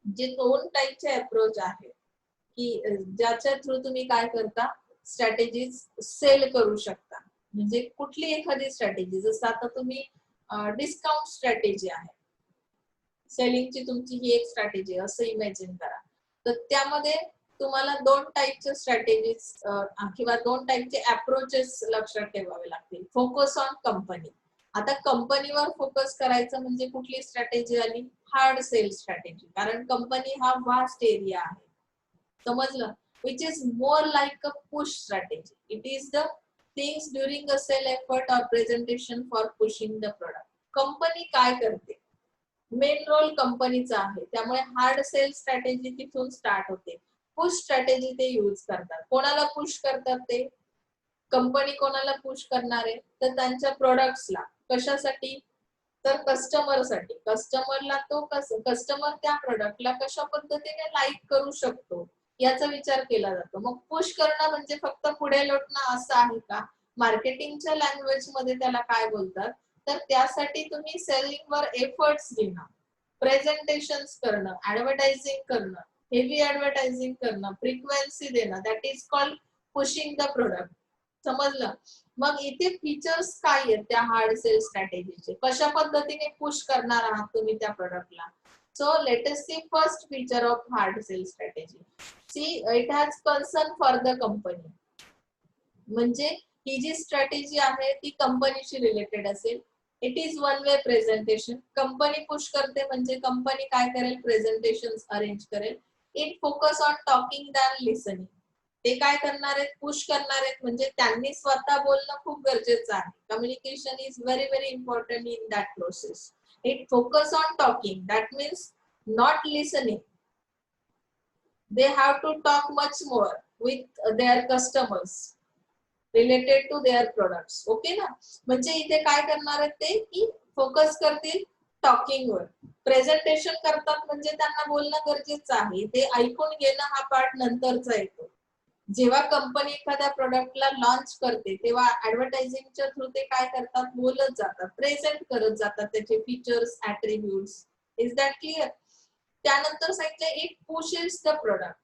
जे दोन टाईपचे approach आहेत की ज्याच्या through तुम्ही काय करता, strategies sale करू शकता. म्हणजे कुठली एखादी स्ट्रॅटेजी, जसं आता तुम्ही डिस्काउंट स्ट्रॅटेजी आहे, सेलिंगची तुमची ही एक स्ट्रॅटेजी असं इमॅजिन करा. तर त्यामध्ये तुम्हाला दोन टाईपचे स्ट्रॅटेजीज किंवा दोन टाईपचे अप्रोचेस लक्षात ठेवावे लागतील. Focus on company. आता कंपनीवर फोकस करायचं म्हणजे कुठली स्ट्रॅटेजी आली, हार्ड सेल स्ट्रॅटेजी. कारण कंपनी हा वास्ट एरिया आहे, समजलं, which is more like a push strategy. It is the things during a sale effort or presentation for pushing the product. Company काय करते, मेन रोल कंपनीचा आहे, त्यामुळे हार्ड सेल स्ट्रॅटेजी तिथून स्टार्ट होते. पुश स्ट्रॅटेजी ते यूज करतात. कोणाला पुश करतात ते, कंपनी कोणाला पुश करणार आहे तर त्यांच्या प्रोडक्ट्सला. कशासाठी, तर कस्टमरसाठी. कस्टमरला तो कस्टमर त्या प्रोडक्टला कशा पद्धतीने लाईक करू शकतो याचा विचार केला जातो. मग पुश करणं म्हणजे फक्त पुढे लोटणं असं आहे का, मार्केटिंगच्या लँग्वेज मध्ये त्याला काय बोलतात, तर त्यासाठी तुम्ही सेलिंग वर एफर्ट्स घेणं, प्रेझेंटेशन्स करणं, ऍडव्हर्टायझिंग करणं, हेवी ऍडव्हर्टायझिंग करणं, फ्रिक्वेन्सी देणं, that is called pushing the product. समजलं. मग इथे फीचर्स काय आहेत त्या हार्ड सेल स्ट्रॅटेजीचे, कशा पद्धतीने पुश करणार आहात तुम्ही त्या प्रोडक्टला. So let us see first feature of hard sell strategy. See it has concern for the company. म्हणजे ही जी स्ट्रॅटेजी आहे ती कंपनीशी रिलेटेड असेल. It is one way presentation. Company push करते म्हणजे कंपनी काय करेल, प्रेझेंटेशन अरेंज करेल. It focus on talking than listening. ते काय करणार आहेत, पुश करणार आहेत म्हणजे त्यांनी स्वतः बोलणं खूप गरजेचं आहे. Communication is very very important in that process. It focus on talking, that means not listening. They have to talk much more with their customers related to their products. Okay ना. म्हणजे इथे काय करणार आहेत ते की फोकस करतील talking वर. प्रेझेंटेशन करतात म्हणजे त्यांना बोलणं गरजेचं आहे, ते ऐकून घेणं हा पार्ट नंतरचा येतो. जेव्हा कंपनी एखाद्या प्रोडक्टला लॉन्च करते तेव्हा ऍडव्हर्टायझिंगच्या थ्रू ते काय करतात, बोलत जातात, प्रेझेंट करत जातात त्याचे features, attributes. Is that clear. त्यानंतर सांगितलं it pushes the product.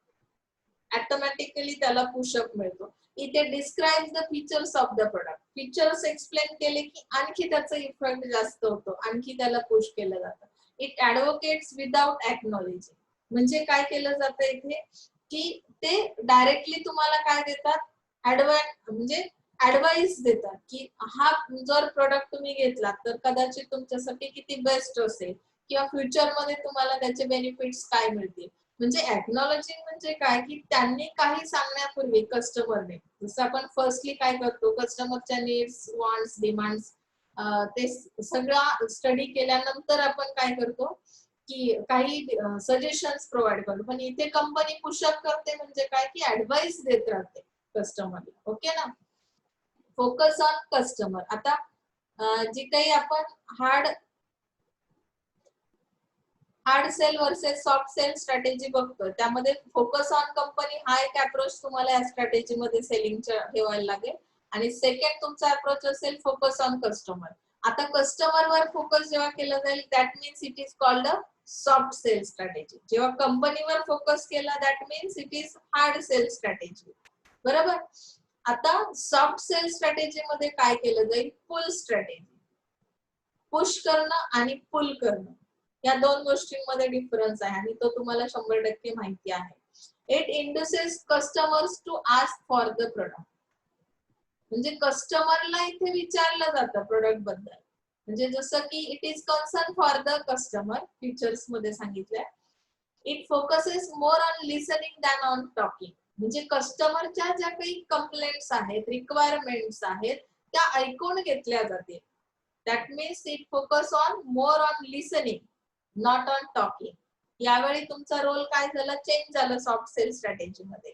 Automatically त्याला पुशअप मिळतो. इथे describe the features of the product. Features explain केले की आणखी त्याचा इफेक्ट जास्त होतो, आणखी त्याला पुश केलं जातं. It advocates without acknowledging. म्हणजे काय केलं जातं इथे की ते डायरेक्टली तुम्हाला काय देतात, म्हणजे ऍडवाइस देतात की हा जर प्रोडक्ट तुम्ही घेतला तर कदाचित तुमच्यासाठी किती बेस्ट असेल किंवा फ्युचर मध्ये तुम्हाला त्याचे बेनिफिट्स काय मिळतील. म्हणजे एक्नॉलॉजिंग म्हणजे काय की त्यांनी काही सांगण्यापूर्वी कस्टमरने, जसं आपण फर्स्टली काय करतो, कस्टमरच्या नीड्स, वॉन्ट्स, डिमांड्स ते सगळं स्टडी केल्यानंतर आपण काय करतो की काही सजेशन्स प्रोव्हाइड करतो. पण इथे कंपनी पुशअप करते म्हणजे काय की ऍडवाइस देत राहते कस्टमरला. ओके ना. Focus on customer. आता जी काही आपण hard sell versus soft sell strategy बघतोय त्यामध्ये फोकस ऑन कंपनी हा एक अप्रोच तुम्हाला या स्ट्रॅटेजी मध्ये सेलिंगच्या ठेवायला लागेल. आणि सेकंड तुमचा अप्रोच असेल फोकस ऑन कस्टमर. आता कस्टमरवर फोकस जेव्हा केलं जाईल that means it is called a soft sell strategy. जेव्हा कंपनीवर फोकस केला that means it is hard sell strategy. बरोबर. आता सॉफ्ट सेल स्ट्रॅटेजी मध्ये काय केलं जाईल, पुल स्ट्रॅटेजी. पुश करणं आणि पुल करणं. या दोन गोष्टींमध्ये डिफरन्स आहे आणि तो तुम्हाला 100% माहिती आहे. It induces customers to ask for the product. म्हणजे कस्टमरला इथे विचारलं जातं प्रोडक्ट बद्दल. म्हणजे जसं की it is concern for the customer features मध्ये सांगितलंय. It focuses more on listening than on talking. म्हणजे कस्टमरच्या ज्या काही कंप्लेंट्स आहेत, रिक्वायरमेंट्स आहेत, त्या ऐकून घेतल्या जातील. That means it focus on more on listening, not on talking. यावेळी तुमचा रोल काय झाला, चेंज झाला सॉफ्ट सेल स्ट्रॅटेजी मध्ये.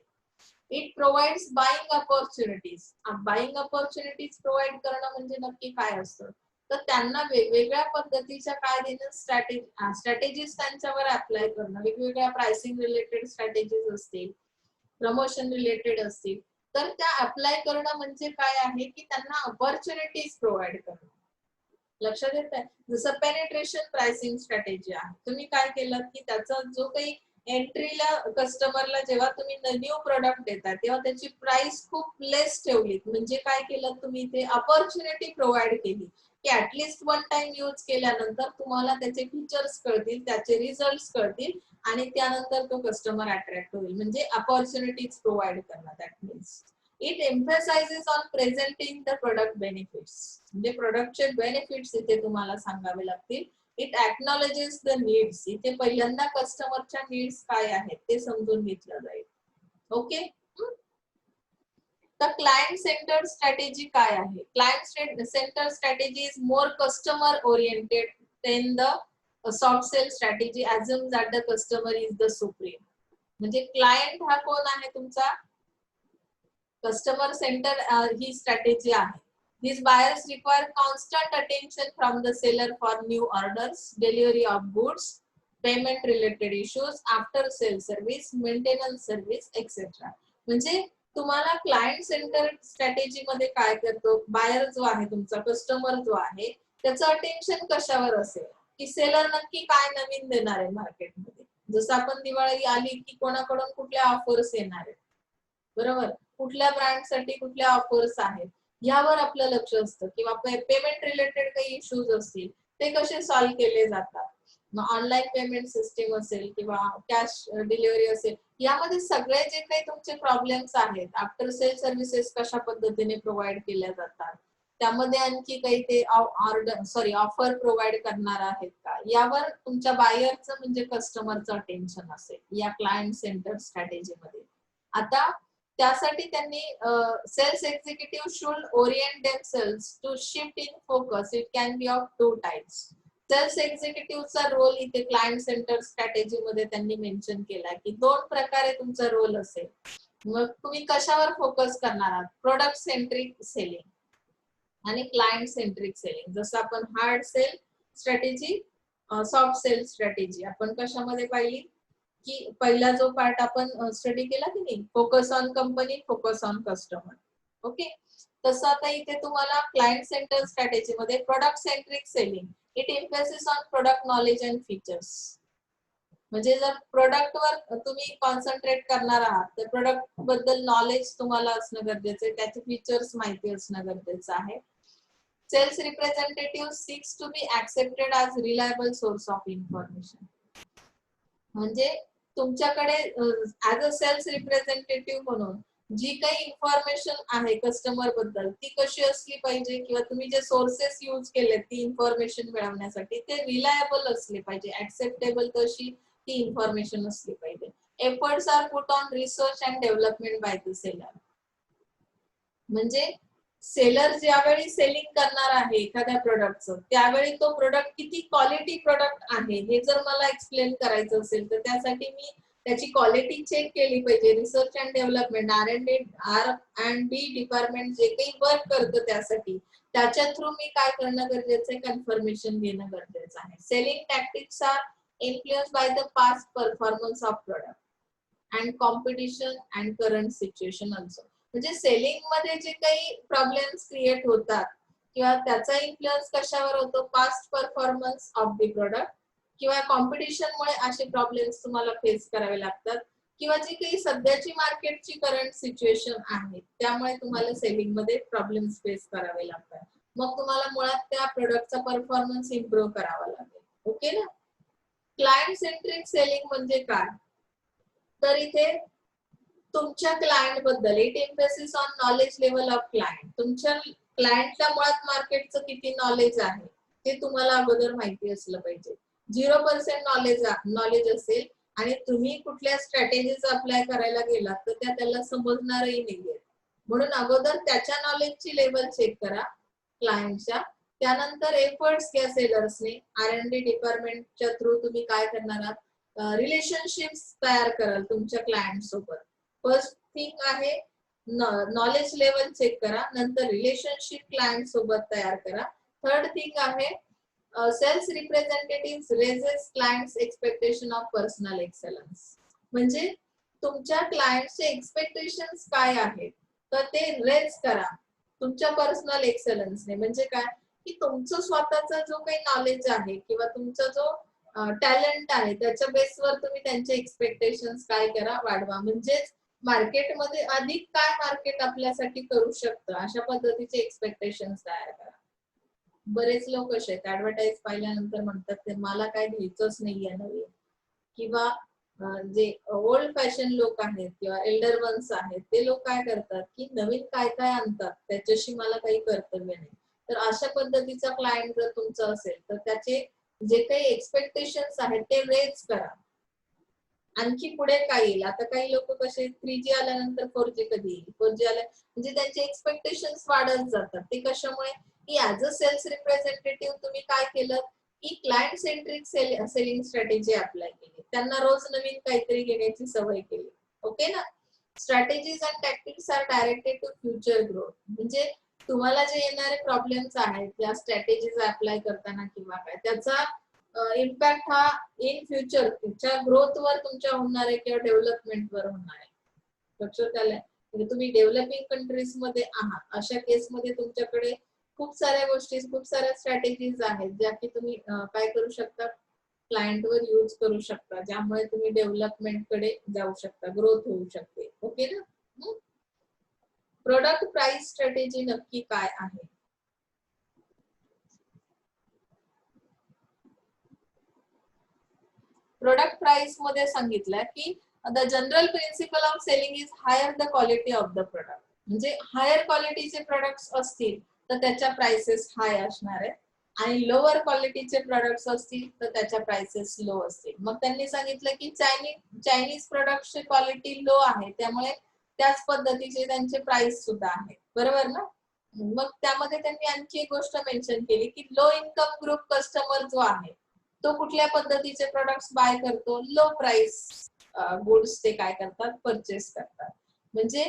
It provides buying opportunities. Buying opportunities provide करणं म्हणजे नक्की काय असतं, तर त्यांना वेगवेगळ्या पद्धतीच्या काय देणं, स्ट्रॅटेजीज त्यांच्यावर अप्लाय करणं. वेगवेगळ्या प्राइसिंग रिलेटेड स्ट्रॅटेजीज असतील, प्रमोशन रिलेटेड असतील, तर त्या अप्लाय करणं म्हणजे काय आहे की त्यांना अपॉर्च्युनिटीज प्रोव्हाइड करणं. लक्षात येत आहे. जसं पेनिट्रेशन प्राइसिंग स्ट्रॅटेजी आहे. तुम्ही काय केलं की त्याचा जो काही एंट्रीला कस्टमरला जेव्हा तुम्ही न्यू प्रोडक्ट देता तेव्हा त्याची प्राइस खूप लेस ठेवली. म्हणजे काय केलं तुम्ही, ते अपॉर्च्युनिटी प्रोव्हाइड केली की ऍटलिस्ट वन टाइम यूज केल्यानंतर तुम्हाला त्याचे फीचर्स कळतील, त्याचे रिझल्ट कळतील आणि त्यानंतर तो कस्टमर अट्रॅक्ट होईल. म्हणजे अपॉर्च्युनिटीज प्रोव्हाइड करणं. That means it emphasises on presenting the product benefits. म्हणजे प्रोडक्टचे बेनिफिट्स इथे तुम्हाला सांगावे लागतील. It acknowledges the needs. इथे पहिल्यांदा कस्टमरच्या नीड्स काय आहेत ते समजून घेतलं जाईल. ओके. तर क्लायंट सेंटर्ड स्ट्रॅटेजी काय आहे? Client centre strategy is more customer oriented than the soft sell strategy assumes that the customer is the supreme. म्हणजे क्लायंट हा कोण आहे तुमचा? कस्टमर सेंटर ही स्ट्रॅटेजी आहे. These buyers require constant attention from the seller for new orders, delivery of goods, payment related issues, after sale service, maintenance service, etc. म्हणजे तुम्हाला client centre strategy मध्ये काय करतो, बायर जो आहे तुमचा, कस्टमर जो आहे, त्याचं अटेन्शन कशावर असेल की सेलर नक्की काय नवीन देणार आहे मार्केटमध्ये. जसं आपण दिवाळी आली की कोणाकडून कुठल्या ऑफर्स येणार आहेत, बरोबर, कुठल्या ब्रँडसाठी कुठल्या ऑफर्स आहेत, यावर आपलं लक्ष असतं. किंवा पेमेंट रिलेटेड काही इश्यूज असतील ते कसे सॉल्व्ह केले जातात. मग ऑनलाईन पेमेंट सिस्टीम असेल किंवा कॅश डिलिव्हरी असेल, यामध्ये सगळे जे काही तुमचे प्रॉब्लेम्स आहेत, आफ्टर सेल सर्व्हिसेस कशा पद्धतीने प्रोव्हाइड केल्या जातात, त्यामध्ये आणखी काही ते ऑफर प्रोव्हाइड करणार आहेत का, यावर तुमच्या बायरचं म्हणजे कस्टमरचं अटेन्शन असेल या क्लायंट सेंटर स्ट्रॅटेजी मध्ये. आता त्यासाठी त्यांनी sales executive should orient themselves to shift in focus. It can be of two types. Sales एक्झिक्युटिव्हचा रोल इथे क्लायंट सेंटर स्ट्रॅटेजी मध्ये त्यांनी मेन्शन केला की दोन प्रकारे तुमचा रोल असेल. मग तुम्ही कशावर फोकस करणार आहात, प्रोडक्ट सेंट्रिक सेलिंग आणि क्लायंट सेंट्रिक सेलिंग. जसं आपण hard sell strategy, soft sell strategy आपण कशामध्ये पाहिली की पहिला जो पार्ट आपण स्टडी केला की नाही, focus on company, focus on customer. Okay. तसं आता इथे तुम्हाला क्लायंट सेंटर स्ट्रॅटेजी मध्ये product centric selling, it emphasis on product knowledge and features. म्हणजे जर प्रोडक्ट वर तुम्ही कॉन्सन्ट्रेट करणार आहात तर प्रोडक्ट बद्दल नॉलेज तुम्हाला असणं गरजेचं आहे, त्याचे फीचर्स माहिती असणं गरजेचं आहे. Sales representative seeks to be accepted as reliable source of information. म्हणजे तुमच्याकडे ऍज अ सेल्स रिप्रेझेंटेटिव्ह म्हणून जी काही इन्फॉर्मेशन आहे कस्टमर बद्दल ती कशी असली पाहिजे, किंवा तुम्ही जे सोर्सेस यूज केले ती इन्फॉर्मेशन मिळवण्यासाठी ते रिलायबल असले पाहिजे, ऍक्सेप्टेबल तशी ती इन्फॉर्मेशन असली पाहिजे. Efforts are put on research and development by the seller. म्हणजे सेलर ज्यावेळी सेलिंग करणार आहे एखाद्या प्रोडक्टचं, त्यावेळी तो प्रोडक्ट किती क्वालिटी प्रोडक्ट आहे हे जर मला एक्सप्लेन करायचं असेल तर त्यासाठी मी त्याची क्वालिटी चेक केली पाहिजे. Research and development, R&D department जे काही वर्क करतं त्यासाठी, त्याच्या थ्रू मी काय करणं गरजेचं आहे, कन्फर्मेशन घेणं गरजेचं आहे. Selling tactics are influenced by the past performance of product and competition and current situation also. म्हणजे सेलिंग मध्ये जे काही प्रॉब्लेम्स क्रिएट होतात किंवा त्याचा इन्फ्लुएन्स कशावर होतो, past performance of the product किंवा कॉम्पिटिशन मुळे असे प्रॉब्लेम्स तुम्हाला फेस करावे लागतात, किंवा जी काही सध्याची मार्केटची करंट सिच्युएशन आहे त्यामुळे तुम्हाला सेलिंग मध्ये प्रॉब्लेम्स फेस करावे लागतात. मग तुम्हाला मुळात त्या प्रोडक्टचा परफॉर्मन्स इम्प्रूव्ह करावा लागेल. ओके ना. क्लायंट सेंट्रिक सेलिंग म्हणजे काय, तर इथे तुमच्या क्लायंट बद्दल it emphasis on knowledge level of client. तुमच्या क्लायंटला मुळात मार्केटचं किती नॉलेज आहे ते तुम्हाला अगोदर माहिती असलं पाहिजे. 0% नॉलेज असेल आणि तुम्ही कुठल्या स्ट्रॅटेजीज अप्लाय करायला गेलात तर त्या त्याला समजणारही नाहीये. म्हणून अगोदर त्याच्या नॉलेजची लेवल चेक करा क्लायंटच्या. त्यानंतर एफर्ट्स घ्या सेलर्सने. R&D डिपार्टमेंटच्या थ्रू तुम्ही काय करणार आहात, रिलेशनशिप्स तयार कराल तुमच्या क्लायंट सोबत. फर्स्ट थिंग आहे नॉलेज लेवल चेक करा, नंतर रिलेशनशिप क्लायंट सोबत तयार करा. थर्ड थिंग आहे sales representative raises clients expectation of personal excellence. म्हणजे तुमच्या क्लायंटचे एक्सपेक्टेशन्स काय आहेत तर ते रेज करा तुमच्या पर्सनल एक्सलन्सने. म्हणजे काय की तुमचं स्वतःचा जो काही नॉलेज आहे किंवा तुमचा जो टॅलेंट आहे त्याच्या बेसवर तुम्ही त्यांचे एक्सपेक्टेशन्स काय करा वाढवा. म्हणजेच मार्केटमध्ये अधिक काय मार्केट आपल्यासाठी करू शकतं अशा पद्धतीचे एक्सपेक्टेशन्स तयार करा. बरेच लोक असे आहेत ऍडव्हर्टाईज पाहिल्यानंतर म्हणतात ते मला काय घ्यायचंच नाहीये नवीन, किंवा जे ओल्ड फॅशन लोक आहेत किंवा एल्डर वन्स आहेत ते लोक काय करतात की नवीन काय काय आणतात त्याच्याशी मला काही कर्तव्य नाही. तर अशा पद्धतीचा क्लायंट जर तुमचा असेल तर त्याचे जे काही एक्सपेक्टेशन्स आहेत ते रेज करा. आणखी पुढे काय येईल, आता काही लोक कसे 3G आल्यानंतर 4G कधी येईल, 4G आल्या म्हणजे त्यांचे एक्सपेक्टेशन्स वाढत जातात. ते कशामुळे की ऍज अ सेल्स रिप्रेझेंटेटिव्ह तुम्ही काय केलं की client centric selling strategy apply केली. त्यांना रोज नवीन काहीतरी घेण्याची सवय केली. ओके ना. Strategies and tactics are directed to future growth. म्हणजे तुम्हाला जे येणारे प्रॉब्लेम्स आहेत त्या स्ट्रॅटेजीज अप्लाय करताना किंवा काय त्याचा इम्पॅक्ट हा इन फ्युचर तुमच्या ग्रोथ वर तुमच्या होणार आहे किंवा डेव्हलपमेंट वर होणार आहे. लक्षात आलंय. म्हणजे तुम्ही डेव्हलपिंग कंट्रीज मध्ये आहात अशा केस मध्ये तुमच्याकडे खूप साऱ्या गोष्टी खूप साऱ्या स्ट्रॅटेजीज आहेत ज्या की तुम्ही काय करू शकता क्लायंट वर यूज करू शकता, ज्यामुळे तुम्ही डेव्हलपमेंट कडे जाऊ शकता, ग्रोथ होऊ शकते. ओके ना. प्रोडक्ट प्राइस स्ट्रॅटेजी नक्की काय आहे. प्रोडक्ट प्राइस मध्ये सांगितलं की the general principle of selling is higher the quality of the product. म्हणजे हायर क्वालिटीचे प्रोडक्ट्स असतील तर त्याच्या प्राइसेस हाय असणार आहेत आणि लोअर क्वालिटीचे प्रोडक्ट्स असतील तर त्याच्या प्राइसेस लो असतील. मग त्यांनी सांगितलं की चायनीज प्रोडक्टची क्वालिटी लो आहे त्यामुळे त्याच पद्धतीचे त्यांचे प्राइस सुद्धा आहेत. बरोबर ना. मग त्यामध्ये त्यांनी आणखी एक गोष्ट मेन्शन केली की लो इन्कम ग्रुप कस्टमर जो आहे तो कुठल्या पद्धतीचे प्रोडक्ट्स बाय करतो, लो प्राइस गुड्स ते काय करतात परचेस करतात. म्हणजे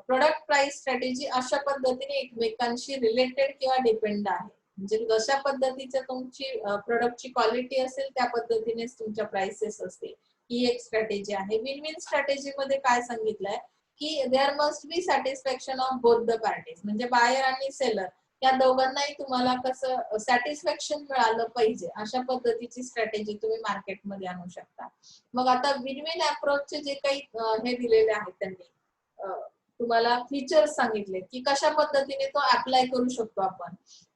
प्रोडक्ट प्राइस स्ट्रॅटेजी अशा पद्धतीने एकमेकांशी रिलेटेड किंवा डिपेंड आहे. म्हणजे जशा पद्धतीच्या तुमची प्रोडक्टची क्वालिटी असेल त्या पद्धतीनेच तुमच्या प्राइसेस असतील. ही एक स्ट्रॅटेजी आहे. विन विन स्ट्रॅटेजी मध्ये काय सांगितलंय की there must be satisfaction of both the parties. म्हणजे बायर आणि सेलर या दोघांनाही तुम्हाला कसं सॅटिस्फॅक्शन मिळालं पाहिजे अशा पद्धतीची स्ट्रॅटेजी तुम्ही मार्केटमध्ये आणू शकता. मग आता विन विन अप्रोचचे जे काही हे दिलेले आहेत त्यांनी तुम्हाला फीचर्स सांगितले की कशा पद्धतीने तो अप्लाय करू शकतो आपण.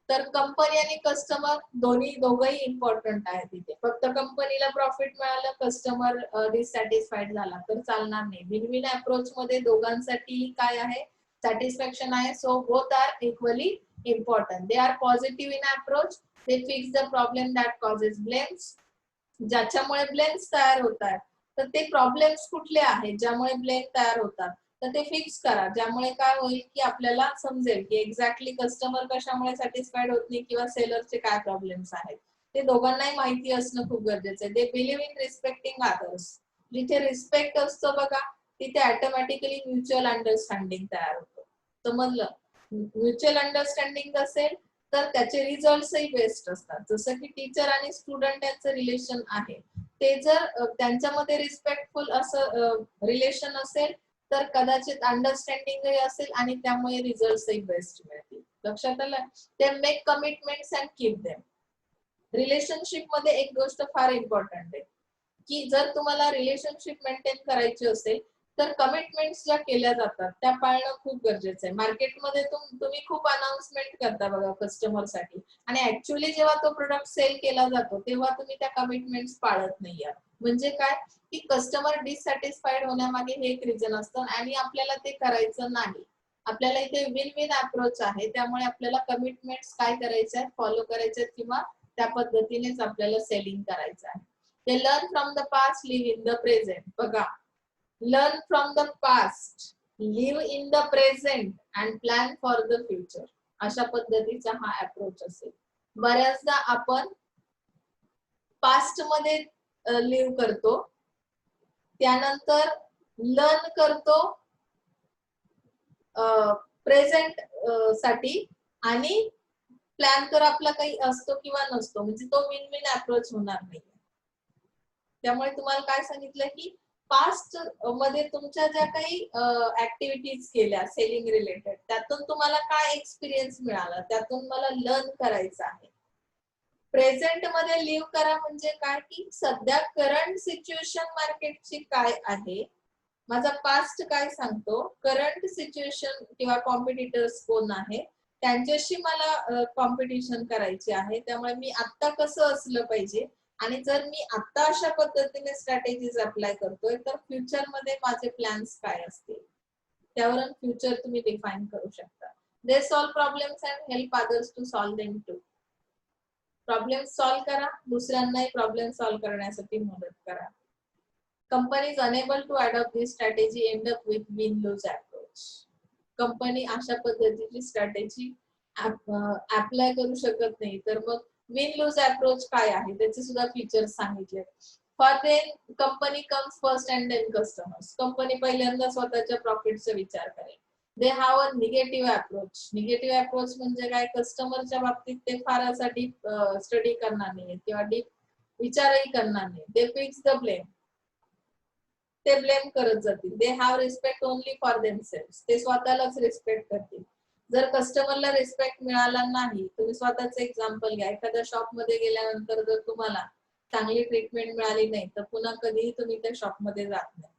तर कंपनी आणि कस्टमर दोघंही इम्पॉर्टंट आहे तिथे. फक्त कंपनीला प्रॉफिट मिळालं कस्टमर डिससॅटिस्फाईड झाला तर चालणार नाही. विन विन अप्रोच मध्ये दोघांसाठी काय आहे सॅटिस्फॅक्शन आहे. So both are equally important. They are positive in approach. They fix the problem that causes blames. ज्याच्यामुळे ब्लेम्स तयार होतात तर ते प्रॉब्लेम्स कुठले आहेत ज्यामुळे ब्लेम तयार होतात तर ते फिक्स करा. ज्यामुळे काय होईल की आपल्याला समजेल की एक्झॅक्टली कस्टमर कशामुळे सॅटिस्फाईड होत नाही किंवा सेलरचे काय प्रॉब्लेम्स आहेत. ते दोघांनाही माहिती असणं खूप गरजेचं आहे. दे बिलीव्ह इन रिस्पेक्टिंग अदर्स. जिथे रिस्पेक्ट असतो बघा तिथे ऑटोमॅटिकली म्युच्युअल अंडरस्टँडिंग तयार होतो. समजलं. म्युच्युअल अंडरस्टँडिंग असेल तर त्याचे रिझल्टही बेस्ट असतात. जसं की टीचर आणि स्टुडंट यांचं रिलेशन आहे ते जर त्यांच्यामध्ये रिस्पेक्टफुल असं रिलेशन असेल तर कदाचित अंडरस्टँडिंगही असेल आणि त्यामुळे रिझल्टही बेस्ट मिळतील. लक्षात आलं. ते make commitments and keep them. Relationship मध्ये एक गोष्ट फार इम्पॉर्टंट आहे की जर तुम्हाला रिलेशनशिप मेंटेन करायची असेल तर कमिटमेंट्स ज्या केल्या जातात त्या पाळणं खूप गरजेचं आहे. मार्केटमध्ये तुम्ही खूप अनाउन्समेंट करता बघा कस्टमरसाठी आणि ऍक्च्युअली जेव्हा तो प्रोडक्ट सेल केला जातो तेव्हा तुम्ही त्या कमिटमेंट्स पाळत नाही आहात. म्हणजे काय की कस्टमर डिससॅटिस्फाईड होण्यामागे हे एक रिझन असतं आणि आपल्याला ते करायचं नाही. आपल्याला इथे विन विन अप्रोच आहे, त्यामुळे आपल्याला कमिटमेंट्स काय करायचे आहेत, फॉलो करायचे आहेत किंवा त्या पद्धतीनेच आपल्याला सेलिंग करायचं आहे. ते learn from the past, live in the present. बघा, learn from the past, live in the present and plan for the future. अशा पद्धतीचा हा अप्रोच असेल. बऱ्याचदा आपण पास्ट मध्ये लिव्ह करतो, त्यानंतर लर्न करतो प्रेझेंट साठी आणि प्लॅन तर आपला काही असतो किंवा नसतो, म्हणजे तो विन विन अप्रोच होणार नाही. त्यामुळे तुम्हाला काय सांगितलं की पास्ट मध्ये तुमच्या ज्या काही ऍक्टिव्हिटीज केल्या सेलिंग रिलेटेड, त्यातून तुम्हाला काय एक्सपिरियन्स मिळाला, त्यातून मला लर्न करायचं आहे. प्रेझेंट मध्ये लिव्ह करा म्हणजे काय की सध्या करंट सिच्युएशन मार्केटची काय आहे, माझा पास्ट काय सांगतो, करंट सिच्युएशन किंवा कॉम्पिटिटर्स कोण आहे, त्यांच्याशी मला कॉम्पिटिशन करायची आहे. त्यामुळे मी आता कसं असलं पाहिजे आणि जर मी आता अशा पद्धतीने स्ट्रॅटेजीज अप्लाय करतोय तर फ्युचर मध्ये माझे प्लॅन्स काय असतील, त्यावरून फ्युचर तुम्ही डिफाईन करू शकता. They solve problems and help others to solve them too. Problem solve करा, दुसऱ्यांनाही प्रॉब्लेम सॉल्व करण्यासाठी मदत करा. Companies unable to adopt this strategy end up with win-lose approach. Company अशा पद्धतीची स्ट्रॅटेजी अप्लाय करू शकत नाही, तर मग विन लूज अप्रोच काय आहे त्याचे सुद्धा फीचर्स सांगितले. For them company comes first and then customers. Company पहिल्यांदा स्वतःच्या प्रॉफिटचा विचार करेल. They have a negative approach. Negative approach म्हणजे काय, कस्टमरच्या बाबतीत ते फार असा डीप स्टडी करणार नाही किंवा डीप विचारही करणार नाही. दे फिक्स द ब्लेम. ते ब्लेम करत जातील. They have respect only for themselves. ते स्वतःलाच रिस्पेक्ट करतील. जर कस्टमरला रिस्पेक्ट मिळाला नाही, तुम्ही स्वतःच एक्झाम्पल घ्या, एखाद्या शॉप मध्ये गेल्यानंतर जर तुम्हाला चांगली ट्रीटमेंट मिळाली नाही तर पुन्हा कधीही तुम्ही त्या शॉप मध्ये जात नाही.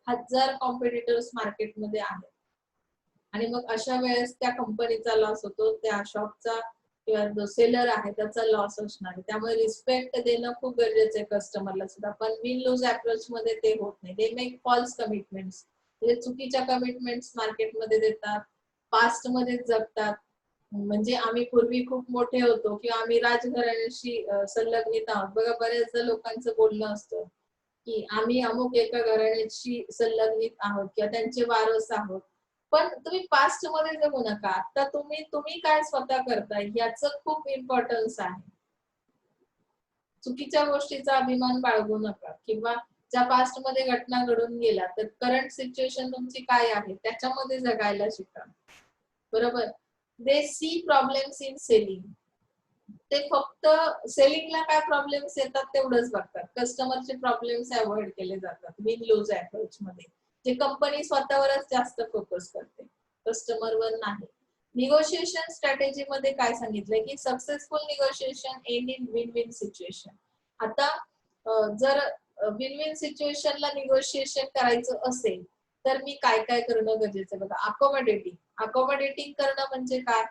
1000 कॉम्पिटिटर्स मार्केटमध्ये आहेत आणि मग अशा वेळेस त्या कंपनीचा लॉस होतो, त्या शॉपचा किंवा जो सेलर आहे त्याचा लॉस असणार आहे. त्यामुळे रिस्पेक्ट देणं खूप गरजेचं आहे कस्टमरला सुद्धा. पण विन लूज अप्रोच मध्ये ते होत नाही. They make false commitments. म्हणजे चुकीच्या कमिटमेंट्स मार्केटमध्ये देतात, पास्ट मध्ये जगतात. म्हणजे आम्ही पूर्वी खूप मोठे होतो किंवा आम्ही राजघराण्याशी संलग्नित आहोत. बघा, बऱ्याचदा लोकांचं बोलणं असतं की आम्ही अमुक एका घराण्याशी संलग्नित आहोत किंवा त्यांचे वारस आहोत. पण तुम्ही पास्ट मध्ये जगू नका. आता तुम्ही काय स्वतः करताय याचं खूप इम्पॉर्टन्स आहे. चुकीच्या गोष्टीचा अभिमान बाळगू नका किंवा ज्या पास्ट मध्ये घटना घडून गेल्या तर करंट सिच्युएशन तुमची काय आहे त्याच्यामध्ये जगायला शिका. बरोबर. दे सी प्रॉब्लेम्स इन सेलिंग. ते फक्त सेलिंगला काय प्रॉब्लेम्स येतात तेवढंच बघतात. कस्टमरचे प्रॉब्लेम्स अवॉइड केले जातात विन लूज अप्रोच मध्ये. जे कंपनी स्वतःवरच जास्त फोकस करते, कस्टमरवर नाही. निगोशिएशन स्ट्रॅटेजी मध्ये काय सांगितलंय की successful negotiation and in win win situation. आता जर विन विन सिच्युएशनला निगोशिएशन करायचं असेल तर मी काय काय करणं गरजेचं आहे बघा. अकोमोडेटिंग करणं म्हणजे काय,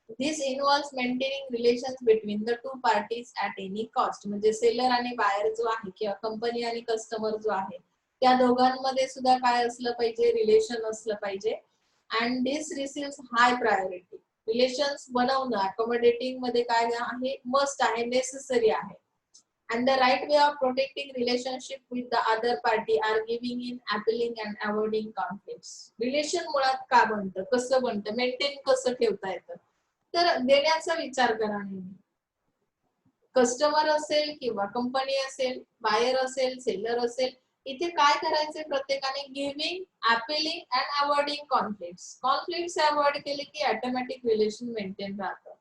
this involves maintaining relations between the two parties at any cost. म्हणजे सेलर आणि बायर जो आहे किंवा कंपनी आणि कस्टमर जो आहे त्या दोघांमध्ये सुद्धा काय असलं पाहिजे, रिलेशन असलं पाहिजे. And this receives high priority. Relations बनवणं अकोमोडेटिंग मध्ये काय आहे, मस्ट आहे, नेसेसरी आहे. And the right way of protecting relationship with the other party are giving in, appealing and avoiding conflicts. Relation मुळात का बनतं, कसं बनतं, मेंटेन कसं ठेवता येतं, तर देण्याचा विचार करा नेहमी. कस्टमर असेल किंवा कंपनी असेल, बायर असेल, सेलर असेल, इथे काय करायचंय प्रत्येकाने, giving, appealing and avoiding conflicts. Conflicts avoid केले की ऑटोमॅटिक रिलेशन मेंटेन राहतं.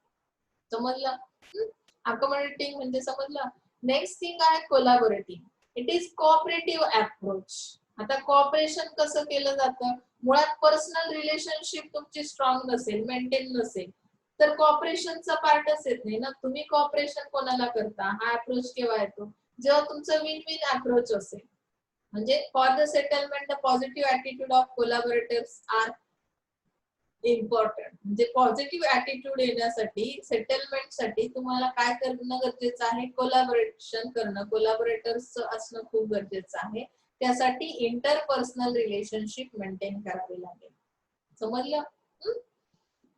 समजलं? अकोमोडेटिंग म्हणजे समजलं. नेक्स्ट थिंग आहे collaborating. It is cooperative approach. आता कोऑपरेशन कसं केलं जातं, मुळात पर्सनल रिलेशनशिप तुमची स्ट्रॉंग नसेल, मेंटेन नसेल तर कोऑपरेशनचा पार्टच येत नाही ना. तुम्ही कोऑपरेशन कोणाला करता, हा अप्रोच केव्हा येतो, जेव्हा तुमचं विन विन अप्रोच असेल. म्हणजे for the settlement the positive attitude of collaborators are important. म्हणजे पॉझिटिव्ह ऍटिट्यूड येण्यासाठी सेटलमेंटसाठी तुम्हाला काय करणं गरजेचं आहे, कोलॅबोरेशन करणं, कोलॅबोरेटर्स असणं खूप गरजेचं आहे. त्यासाठी इंटरपर्सनल रिलेशनशिप मेंटेन करावी लागेल. समजलं?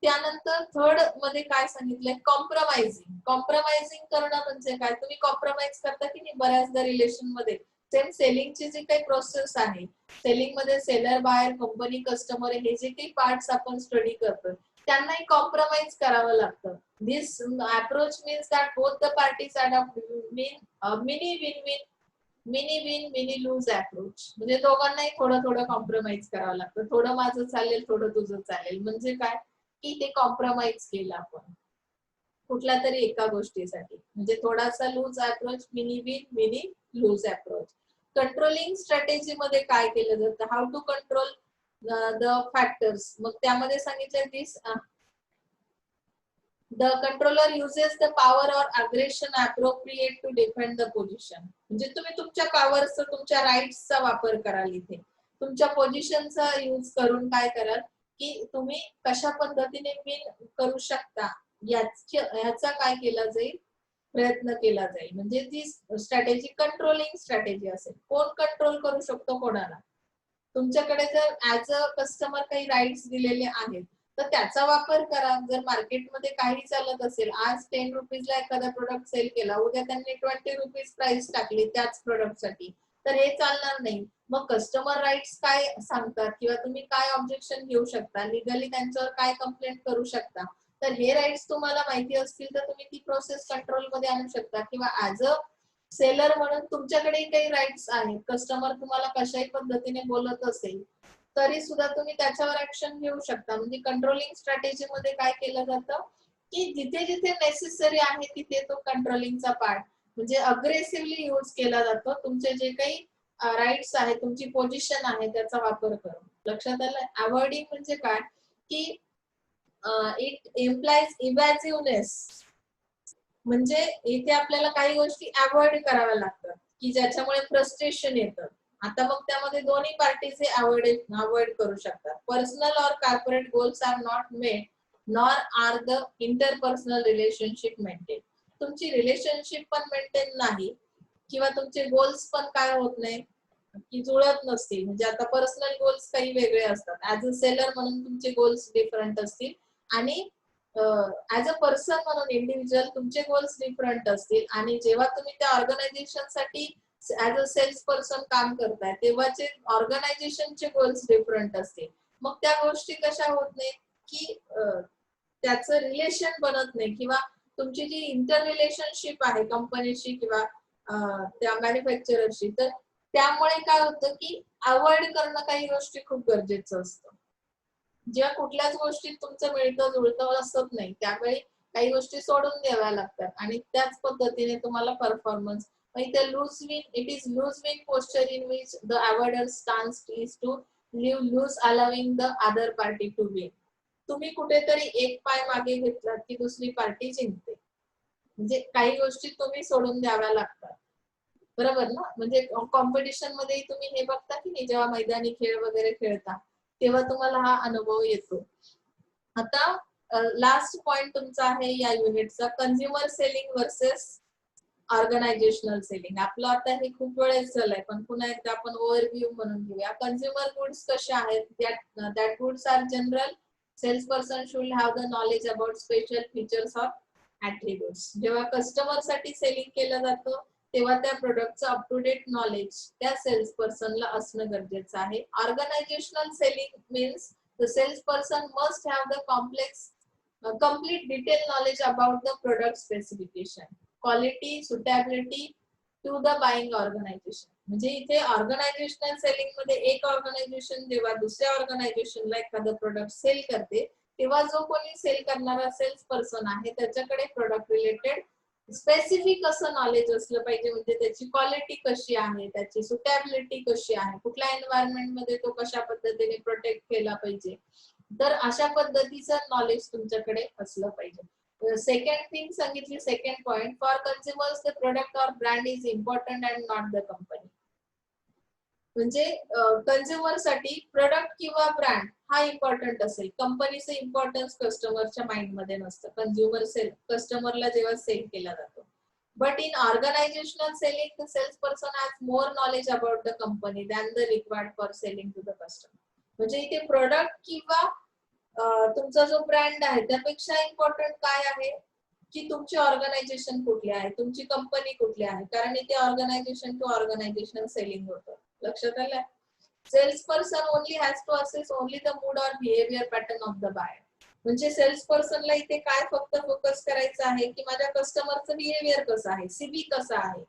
त्यानंतर थर्ड मध्ये काय सांगितलंय, कॉम्प्रोमाइजिंग. कॉम्प्रोमाइजिंग करणं म्हणजे काय, तुम्ही कॉम्प्रोमाइज करता की नाही बऱ्याचदा रिलेशन मध्ये. सेम सेलिंगची जी काही प्रोसेस आहे, सेलिंग मध्ये सेलर, बायर, कंपनी, कस्टमर हे जे काही पार्ट्स आपण स्टडी करतो त्यांनाही कॉम्प्रोमाइज करावं लागतं. This approach means that both the parties adopt mini win win mini lose approach. म्हणजे दोघांनाही थोडं थोडं कॉम्प्रोमाइज करावं लागतं. थोडं माझं चालेल, थोडं तुझं चालेल. म्हणजे काय की ते कॉम्प्रोमाइज केलं आपण कुठल्या तरी एका गोष्टीसाठी. म्हणजे थोडासा lose approach, mini win mini lose approach. Controlling strategy मध्ये काय केलं जातं, how to control the factors. मग त्यामध्ये सांगितलं दिस the controller uses the power or aggression appropriate to defend the position. म्हणजे तुम्ही तुमच्या पॉवरचा, तुमच्या राईट्सचा वापर कराल. इथे तुमच्या पोझिशनचा यूज करून काय कराल की तुम्ही कशा पद्धतीने विन करू शकता ह्याचा काय केला जाईल, प्रयत्न केला जाईल. म्हणजे ती स्ट्रॅटेजी कंट्रोलिंग स्ट्रॅटेजी असेल. कोण कंट्रोल करू शकतो कोणाला. तुमच्याकडे जर ऍज अ कस्टमर काही राईट्स दिलेले आहेत तर त्याचा वापर करा. जर मार्केटमध्ये काही चालत असेल, आज 10 रुपीजला एखादा प्रोडक्ट सेल केला, उद्या त्यांनी 20 रुपीज प्राइस टाकली त्याच प्रोडक्टसाठी, तर हे चालणार नाही. मग कस्टमर राईट्स काय सांगतात किंवा तुम्ही काय ऑब्जेक्शन घेऊ शकता, लिगली त्यांच्यावर काय कंप्लेंट करू शकता, तर हे राईट्स तुम्हाला माहिती असतील तर तुम्ही ती प्रोसेस कंट्रोल मध्ये आणू शकता. किंवा ऍज अ सेलर म्हणून तुमच्याकडे काही राईट्स आहेत, कस्टमर तुम्हाला कशाही पद्धतीने बोलत असेल तरी सुद्धा तुम्ही त्याच्यावर ऍक्शन घेऊ शकता. म्हणजे कंट्रोलिंग स्ट्रॅटेजी मध्ये काय केलं जातं की जिथे जिथे नेसेसरी आहे तिथे तो कंट्रोलिंगचा पार्ट म्हणजे अग्रेसिव्हली यूज केला जातो. तुमचे जे काही राईट्स आहे, तुमची पोझिशन आहे त्याचा वापर करून. लक्षात आलं? अवॉइडिंग म्हणजे काय की इट इम्प्लाइज इव्हॅसिव्हनेस. म्हणजे इथे आपल्याला काही गोष्टी अवॉइड कराव्या लागतात की ज्याच्यामुळे फ्रस्ट्रेशन येतं. आता मग त्यामध्ये दोन्ही पार्टीज हे अवॉइड करू शकतात. पर्सनल और corporate goals are not made nor are the interpersonal relationship maintain. तुमची रिलेशनशिप पण मेंटेन नाही किंवा तुमचे गोल्स पण काय होत नाही की जुळत नसतील. म्हणजे आता पर्सनल गोल्स काही वेगळे असतात, ऍज अ सेलर म्हणून तुमचे गोल्स डिफरंट असतील आणि ऍज अ पर्सन म्हणून इंडिव्हिज्युअल तुमचे गोल्स डिफरंट असतील. आणि जेव्हा तुम्ही त्या ऑर्गनायझेशन साठी ऍज अ सेल्स पर्सन काम करताय तेव्हाचे ऑर्गनायझेशनचे गोल्स डिफरंट असतील. मग त्या गोष्टी कशा होत नाही की त्याचं रिलेशन बनत नाही किंवा तुमची जी इंटर रिलेशनशिप आहे कंपनीशी किंवा त्या मॅन्युफॅक्चररशी, तर त्यामुळे काय होतं की अवॉइड करणं काही गोष्टी खूप गरजेचं असतं. जेव्हा कुठल्याच गोष्टीत तुमचं मिळतं जुळतं असत नाही त्यावेळी काही गोष्टी सोडून द्याव्या लागतात आणि त्याच पद्धतीने तुम्हाला परफॉर्मन्स. इथे lose win, it is lose win posture in which the avoider stance is to leave lose allowing the other party to win. तुम्ही कुठेतरी एक पाय मागे घेतलात की दुसरी पार्टी जिंकते. म्हणजे काही गोष्टी तुम्ही सोडून द्याव्या लागतात. बरोबर ना? म्हणजे कॉम्पिटिशन मध्ये तुम्ही हे बघता की नाही, जेव्हा मैदानी खेळ वगैरे खेळता तेव्हा तुम्हाला हा अनुभव येतो. आता लास्ट पॉइंट तुमचा आहे या युनिटचा, consumer selling versus organisational selling. आपलं आता हे खूप वेळेस झालंय पण पुन्हा एकदा आपण ओव्हरव्ह्यू म्हणून घेऊया. कंझ्युमर गुड्स कसे आहेत, that goods are general. Sales person should have the knowledge about special features of attributes. जेव्हा कस्टमर साठी सेलिंग केलं जातं तेव्हा त्या प्रोडक्टचं अप टू डेट नॉलेज त्या सेल्स पर्सनला असणं गरजेचं आहे. Organisational selling means the salesperson must have the complete detailed knowledge about the product specification, quality, suitability to the buying organization. म्हणजे इथे ऑर्गनायझेशनल सेलिंग मध्ये एक ऑर्गनायझेशन जेव्हा दुसऱ्या ऑर्गनायझेशनला एखादं प्रोडक्ट सेल करते तेव्हा जो कोणी सेल करणारा सेल्स पर्सन आहे त्याच्याकडे प्रोडक्ट रिलेटेड स्पेसिफिक असं नॉलेज असलं पाहिजे. म्हणजे त्याची क्वालिटी कशी आहे, त्याची सुटेबिलिटी कशी आहे, कुठल्या एन्व्हायरमेंट मध्ये तो कशा पद्धतीने प्रोटेक्ट केला पाहिजे, तर अशा पद्धतीचं नॉलेज तुमच्याकडे असलं पाहिजे. सेकंड थिंग सांगितली, second point, for consumers the product or brand is important and not the company. म्हणजे कंझ्युमर साठी प्रोडक्ट किंवा ब्रँड हा इम्पॉर्टंट असेल. कंपनीचं इम्पॉर्टन्स कस्टमरच्या माइंड मध्ये नसतं. कंझ्युमर सेल कस्टमरला जेव्हा सेल केला जातो. But in organizational selling, the salesperson has more knowledge about the company than the required for selling to the customer. म्हणजे इथे प्रोडक्ट किंवा तुमचा जो ब्रँड आहे त्यापेक्षा इम्पॉर्टंट काय आहे की तुमची ऑर्गनायझेशन कुठली आहे, तुमची कंपनी कुठली आहे. कारण इथे ऑर्गनायझेशन टू ऑर्गनायझेशन सेलिंग होतं. लक्षात आलं? Sales person only has to assess only the mood or behaviour pattern of the buyer. म्हणजे सेल्स पर्सनला इथे काय फक्त फोकस करायचं आहे की माझ्या कस्टमरचं बिहेवियर कसं आहे, सीबी कसं आहे.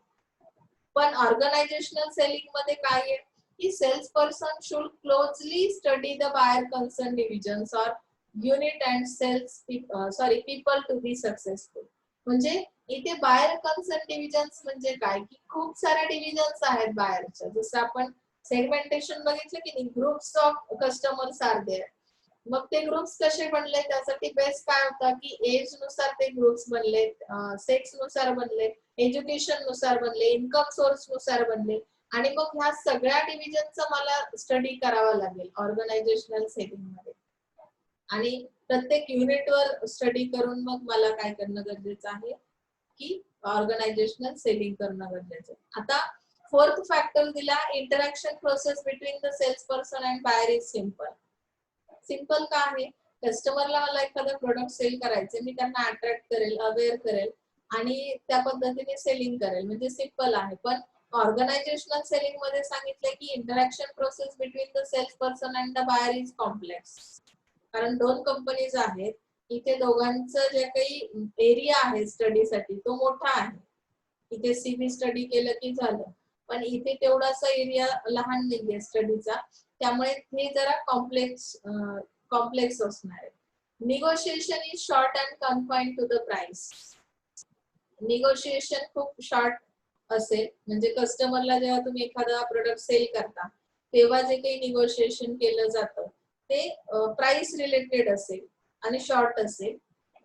पण ऑर्गनायझेशनल सेलिंग मध्ये काय आहे की sales person should closely study the buyer concern divisions or unit and sales people to be successful. म्हणजे इथे बायर कन्सर्न डिव्हिजन्स म्हणजे काय की खूप साऱ्या डिव्हिजन्स आहेत बायरच्या. जसं आपण सेगमेंटेशन बघितलं की नाही, groups of customers are there. मग ते ग्रुप्स कसे बनले, त्यासाठी बेस काय होता की एज नुसार ते ग्रुप्स बनले, सेक्स नुसार बनले, एज्युकेशन नुसार बनले, इन्कम सोर्स नुसार बनले. आणि मग ह्या सगळ्या डिव्हिजनचा मला स्टडी करावा लागेल ऑर्गनायझेशनल सेलिंग मध्ये. आणि प्रत्येक युनिटवर स्टडी करून मग मला काय करणं गरजेचं आहे की ऑर्गनायझेशनल सेलिंग करणं गरजेचं आहे. आता फोर्थ फॅक्टर दिला, interaction process between the sales person and buyer is simple. Simple का आहे, कस्टमरला मला एखादं प्रोडक्ट सेल करायचे, मी त्यांना अट्रॅक्ट करेल, अवेअर करेल आणि त्या पद्धतीने सेलिंग करेल, म्हणजे सिंपल आहे. पण ऑर्गनायझेशनल सेलिंग मध्ये सांगितलंय की interaction process between the sales person and the buyer is complex. कारण दोन कंपनीज आहेत, इथे दोघांचं जे काही एरिया आहे स्टडीसाठी तो मोठा आहे. इथे सीबी स्टडी केलं की झालं, पण इथे तेवढासा एरिया लहान नाहीये स्टडीचा, त्यामुळे हे जरा कॉम्प्लेक्स असणार आहे. Negotiation is short and confined to the price. Negotiation खूप शॉर्ट असेल, म्हणजे कस्टमरला जेव्हा तुम्ही एखादा प्रोडक्ट सेल करता तेव्हा जे काही निगोशिएशन केलं जातं ते प्राइस रिलेटेड असेल आणि शॉर्ट असेल.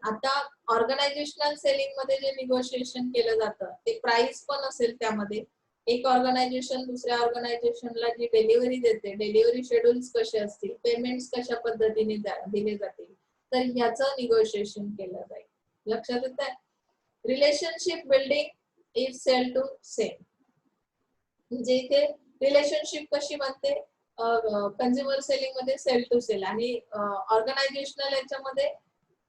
आता ऑर्गनायझेशनल सेलिंग मध्ये जे निगोशिएशन केलं जातं ते प्राइस पण असेल. त्यामध्ये एक ऑर्गनायझेशन दुसऱ्या ऑर्गनायझेशनला जी डिलिव्हरी देते, डिलिव्हरी शेड्यूल्स कसे असतील, पेमेंट्स कशा पद्धतीने दिले जातील, तर ह्याचं निगोशिएशन केलं जाईल. लक्षात येतंय? Relationship building is sale to sale. म्हणजे इथे रिलेशनशिप कशी बनते, कंझ्युमर सेलिंग मध्ये सेल टू सेल आणि ऑर्गनायझेशनल याच्यामध्ये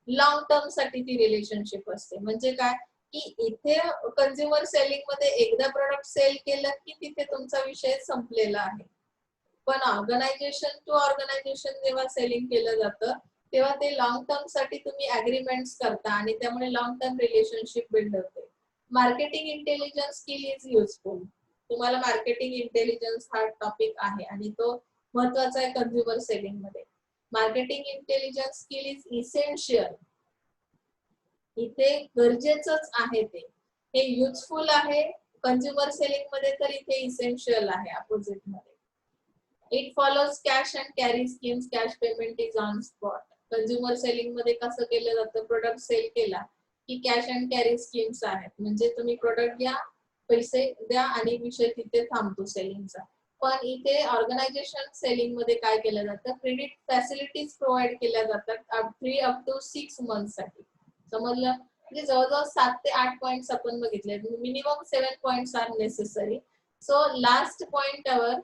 लॉंग टर्म साठी ती रिलेशनशिप असते. म्हणजे काय की इथे कंझ्युमर सेलिंग मध्ये एकदा प्रोडक्ट सेल केलं की तिथे तुमचा विषय संपलेला आहे. पण ऑर्गनायझेशन टू ऑर्गनायझेशन जेव्हा सेलिंग केलं जातं तेव्हा ते लॉंग टर्म साठी तुम्ही अग्रीमेंट्स करता आणि त्यामुळे लॉंग टर्म रिलेशनशिप बिल्ड होते. Marketing intelligence skill is useful. तुम्हाला मार्केटिंग इंटेलिजन्स हा टॉपिक आहे आणि तो महत्वाचा आहे कंझ्युमर सेलिंग मध्ये. Marketing intelligence skill is essential. इथे गरजेचंच आहे ते. हे युजफुल आहे कंझ्युमर सेलिंग मध्ये, तर इथे इसेन्शियल आहे अपोजिट मध्ये. It follows cash and carry schemes. Cash payment is on spot. Consumer selling मध्ये कसं केलं जातं, प्रोडक्ट सेल केला की कॅश अँड कॅरी स्कीम्स आहेत. म्हणजे तुम्ही प्रोडक्ट घ्या, पैसे द्या आणि विषय तिथे थांबतो सेलिंगचा. पण इथे ऑर्गनायझेशन सेलिंग मध्ये काय केलं जातं, क्रेडिट फॅसिलिटीज प्रोव्हाइड केल्या जातात अप टू 6 मंथ्स साठी. समजलं? म्हणजे जवळजवळ 7 ते 8 पॉइंट्स आपण बघितले. Minimum 7 points are necessary. So last point our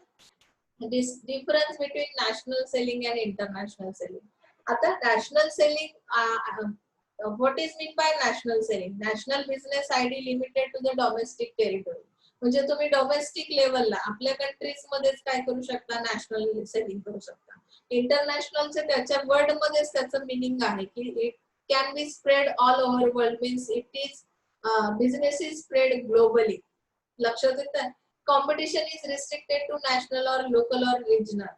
difference between national selling and international selling. आता national selling, what is meant by national selling? National business ID limited to the domestic territory. म्हणजे तुम्ही domestic लेवलला आपल्या countries मध्येच काय करू शकता, national selling करू शकता. इंटरनॅशनलचे त्याच्या वर्ड मध्येच त्याचं मीनिंग आहे की it can be spread all over world. Means it is business is spread globally. लक्षात येतं? Competition is restricted to national or local or regional.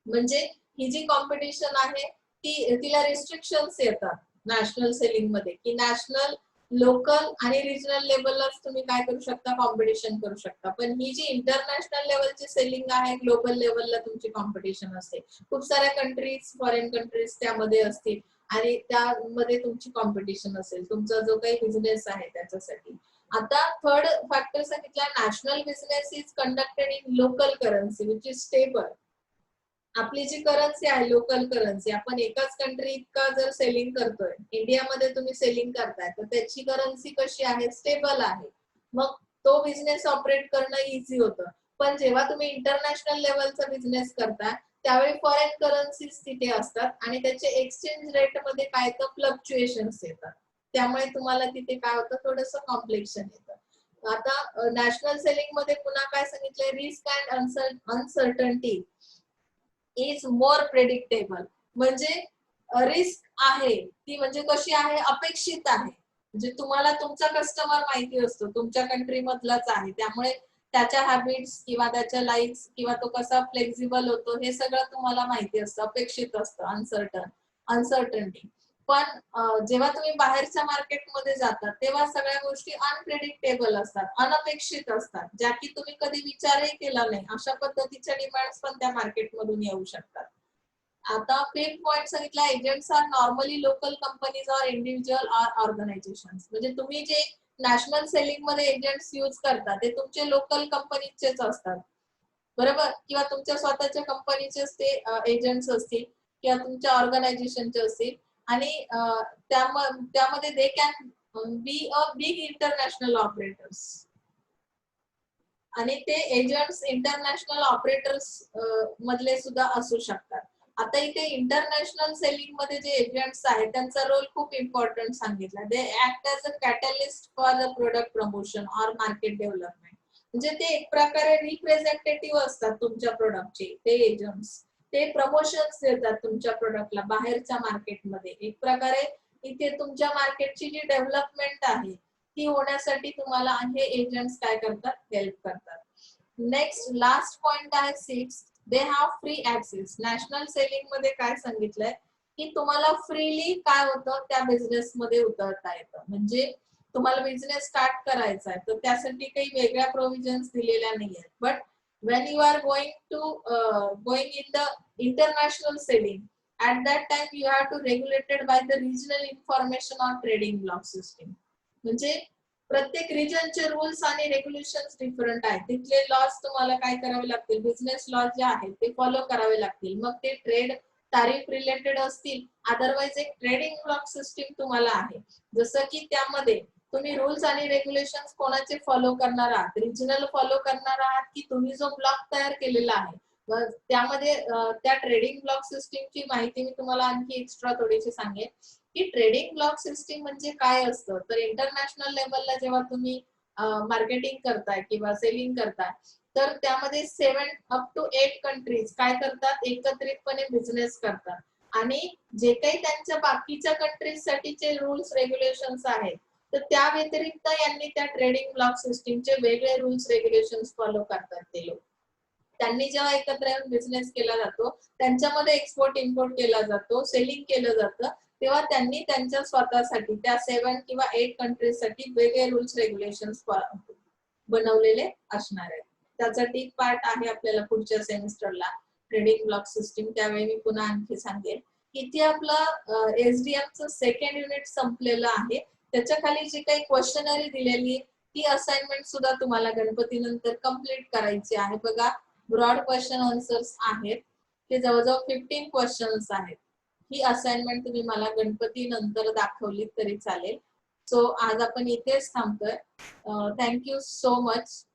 म्हणजे ही जी कॉम्पिटिशन आहे तिला रिस्ट्रिक्शन्स येतात नॅशनल सेलिंग मध्ये की नॅशनल, लोकल आणि रिजनल लेवललाच तुम्ही काय करू शकता, कॉम्पिटिशन करू शकता. पण ही जी इंटरनॅशनल लेवलची सेलिंग आहे, ग्लोबल लेवलला तुमची कॉम्पिटिशन असते. खूप साऱ्या कंट्रीज, फॉरेन कंट्रीज त्यामध्ये असतील आणि त्यामध्ये तुमची कॉम्पिटिशन असेल तुमचा जो काही बिझनेस आहे त्याच्यासाठी. आता थर्ड फॅक्टर सांगितला, national business is conducted in local currency which is stable. आपली जी करन्सी आहे लोकल करन्सी, आपण एकाच कंट्री इतका जर सेलिंग करतोय, इंडियामध्ये तुम्ही सेलिंग करताय, तर त्याची करन्सी कशी आहे, स्टेबल आहे. मग तो बिझनेस ऑपरेट करणं इझी होतं. पण जेव्हा तुम्ही इंटरनॅशनल लेवलचा बिझनेस करता, त्यावेळी फॉरेन करन्सीज तिथे असतात आणि त्याचे एक्सचेंज रेट मध्ये काय तर फ्लक्च्युएशन्स येतात. त्यामुळे तुम्हाला तिथे काय होतं, थोडंसं कॉम्प्लेक्शन येतं. आता नॅशनल सेलिंग मध्ये पुन्हा काय सांगितलंय, risk and uncertainty is more predictable. म्हणजे रिस्क आहे ती म्हणजे कशी आहे, अपेक्षित आहे. म्हणजे तुम्हाला तुमचा कस्टमर माहिती असतो, तुमच्या कंट्री मधलाच आहे, त्यामुळे त्याच्या हॅबिट्स किंवा त्याच्या लाईक्स किंवा तो कसा फ्लेक्झिबल होतो हे सगळं तुम्हाला माहिती असतं, अपेक्षित असतं, अनसर्टन्टी. पण जेव्हा तुम्ही बाहेरच्या मार्केटमध्ये जातात तेव्हा सगळ्या गोष्टी अनप्रेडिक्टेबल असतात, अनपेक्षित असतात, ज्या की तुम्ही कधी विचारही केला नाही. अशा पद्धतीच्या डिमांड्स पण त्या मार्केटमधून येऊ शकतात. आता फिफ्थ पॉइंट सांगितला, agents are normally local companies or individual or organisations. म्हणजे तुम्ही जे नॅशनल सेलिंग मध्ये एजंट्स यूज करता ते तुमचे लोकल कंपनीचेच असतात, बरोबर, किंवा तुमच्या स्वतःच्या कंपनीचेच ते एजंट्स असतील किंवा तुमच्या ऑर्गनायझेशनचे असतील. आणि त्यामध्ये they can be a big international operators, आणि ते एजंट्स इंटरनॅशनल ऑपरेटर्स मधले सुद्धा असू शकतात. आता इथे इंटरनॅशनल सेलिंग मध्ये जे एजंट्स आहेत त्यांचा रोल खूप इम्पॉर्टंट सांगितला. दे act as a catalyst for the product promotion or market development. म्हणजे ते एक प्रकारे रिप्रेझेंटेटिव्ह असतात तुमच्या प्रोडक्टचे. ते एजंट्स ते प्रमोशन्स देतात तुमच्या प्रोडक्टला बाहेरच्या मार्केटमध्ये. एक प्रकारे इथे तुमच्या मार्केटची जी डेव्हलपमेंट आहे ती होण्यासाठी तुम्हाला हे एजंट्स काय करतात, हेल्प करतात. नेक्स्ट लास्ट पॉइंट आहे 6, they have free access. National selling मध्ये काय सांगितलंय की तुम्हाला फ्रीली काय होतं, त्या बिझनेस मध्ये उतरता येतं. म्हणजे तुम्हाला बिझनेस स्टार्ट करायचा आहे तर त्यासाठी काही वेगळ्या प्रोव्हिजन्स दिलेल्या नाहीये. But when you are going in the international selling, at that time you have to regulated by the regional information on trading block system. म्हणजे प्रत्येक रिजनचे रूल्स आणि रेग्युलेशन्स डिफरंट आहेत. तिथले लॉज तुम्हाला काय करावे लागतील, बिझनेस लॉज जे आहेत ते फॉलो करावे लागतील. मग ते ट्रेड तारीफ रिलेटेड असतील, अदरवाइज एक ट्रेडिंग ब्लॉक सिस्टीम तुम्हाला आहे. जसं की त्यामध्ये तुम्ही रूल्स आणि रेग्युलेशन्स कोणाचे फॉलो करणार आहात, रिजनल फॉलो करणार आहात की तुम्ही जो ब्लॉक तयार केलेला आहे. त्यामध्ये त्या ट्रेडिंग ब्लॉक सिस्टीमची माहिती मी तुम्हाला आणखी एक्स्ट्रा थोडीशी सांगेन की ट्रेडिंग ब्लॉक सिस्टीम म्हणजे काय असतं. तर इंटरनॅशनल लेवलला जेव्हा तुम्ही मार्केटिंग करताय किंवा सेलिंग करताय तर त्यामध्ये 7 अप टू 8 कंट्रीज काय करतात, एकत्रितपणे बिझनेस करतात. आणि जे काही त्यांच्या बाकीच्या कंट्रीज साठीचे रूल्स रेग्युलेशन्स आहेत तर त्या व्यतिरिक्त यांनी त्या ट्रेडिंग ब्लॉक सिस्टीमचे वेगळे रूल्स रेग्युलेशन्स फॉलो करतात. ते लोक त्यांनी जेव्हा एकत्र येऊन बिझनेस केला जातो, त्यांच्यामध्ये एक्सपोर्ट इम्पोर्ट केला जातो, सेलिंग केलं जातं, तेव्हा त्यांनी त्यांच्या स्वतःसाठी त्या 7 किंवा 8 कंट्रीजसाठी वेगळे रूल्स रेग्युलेशन्स बनवलेले असणार आहेत. त्याचा टीप पार्ट आहे आपल्याला पुढच्या सेमिस्टरला ट्रेडिंग ब्लॉक सिस्टीम, त्यावेळी मी पुन्हा आणखी सांगेन. इथे आपलं एसडीएमचं सेकंड युनिट संपलेलं आहे. त्याच्या खाली जी काही क्वेश्चनरी दिलेली ती असाइनमेंट सुद्धा तुम्हाला गणपती नंतर कम्प्लीट करायची आहे. बघा, ब्रॉड क्वेश्चन आन्सर्स आहेत, ते जवळजवळ 15 क्वेश्चन्स आहेत. ही असाइनमेंट तुम्ही मला गणपती नंतर दाखवली तरी चालेल. सो आज आपण इथेच थांबतोय. Thank you so much.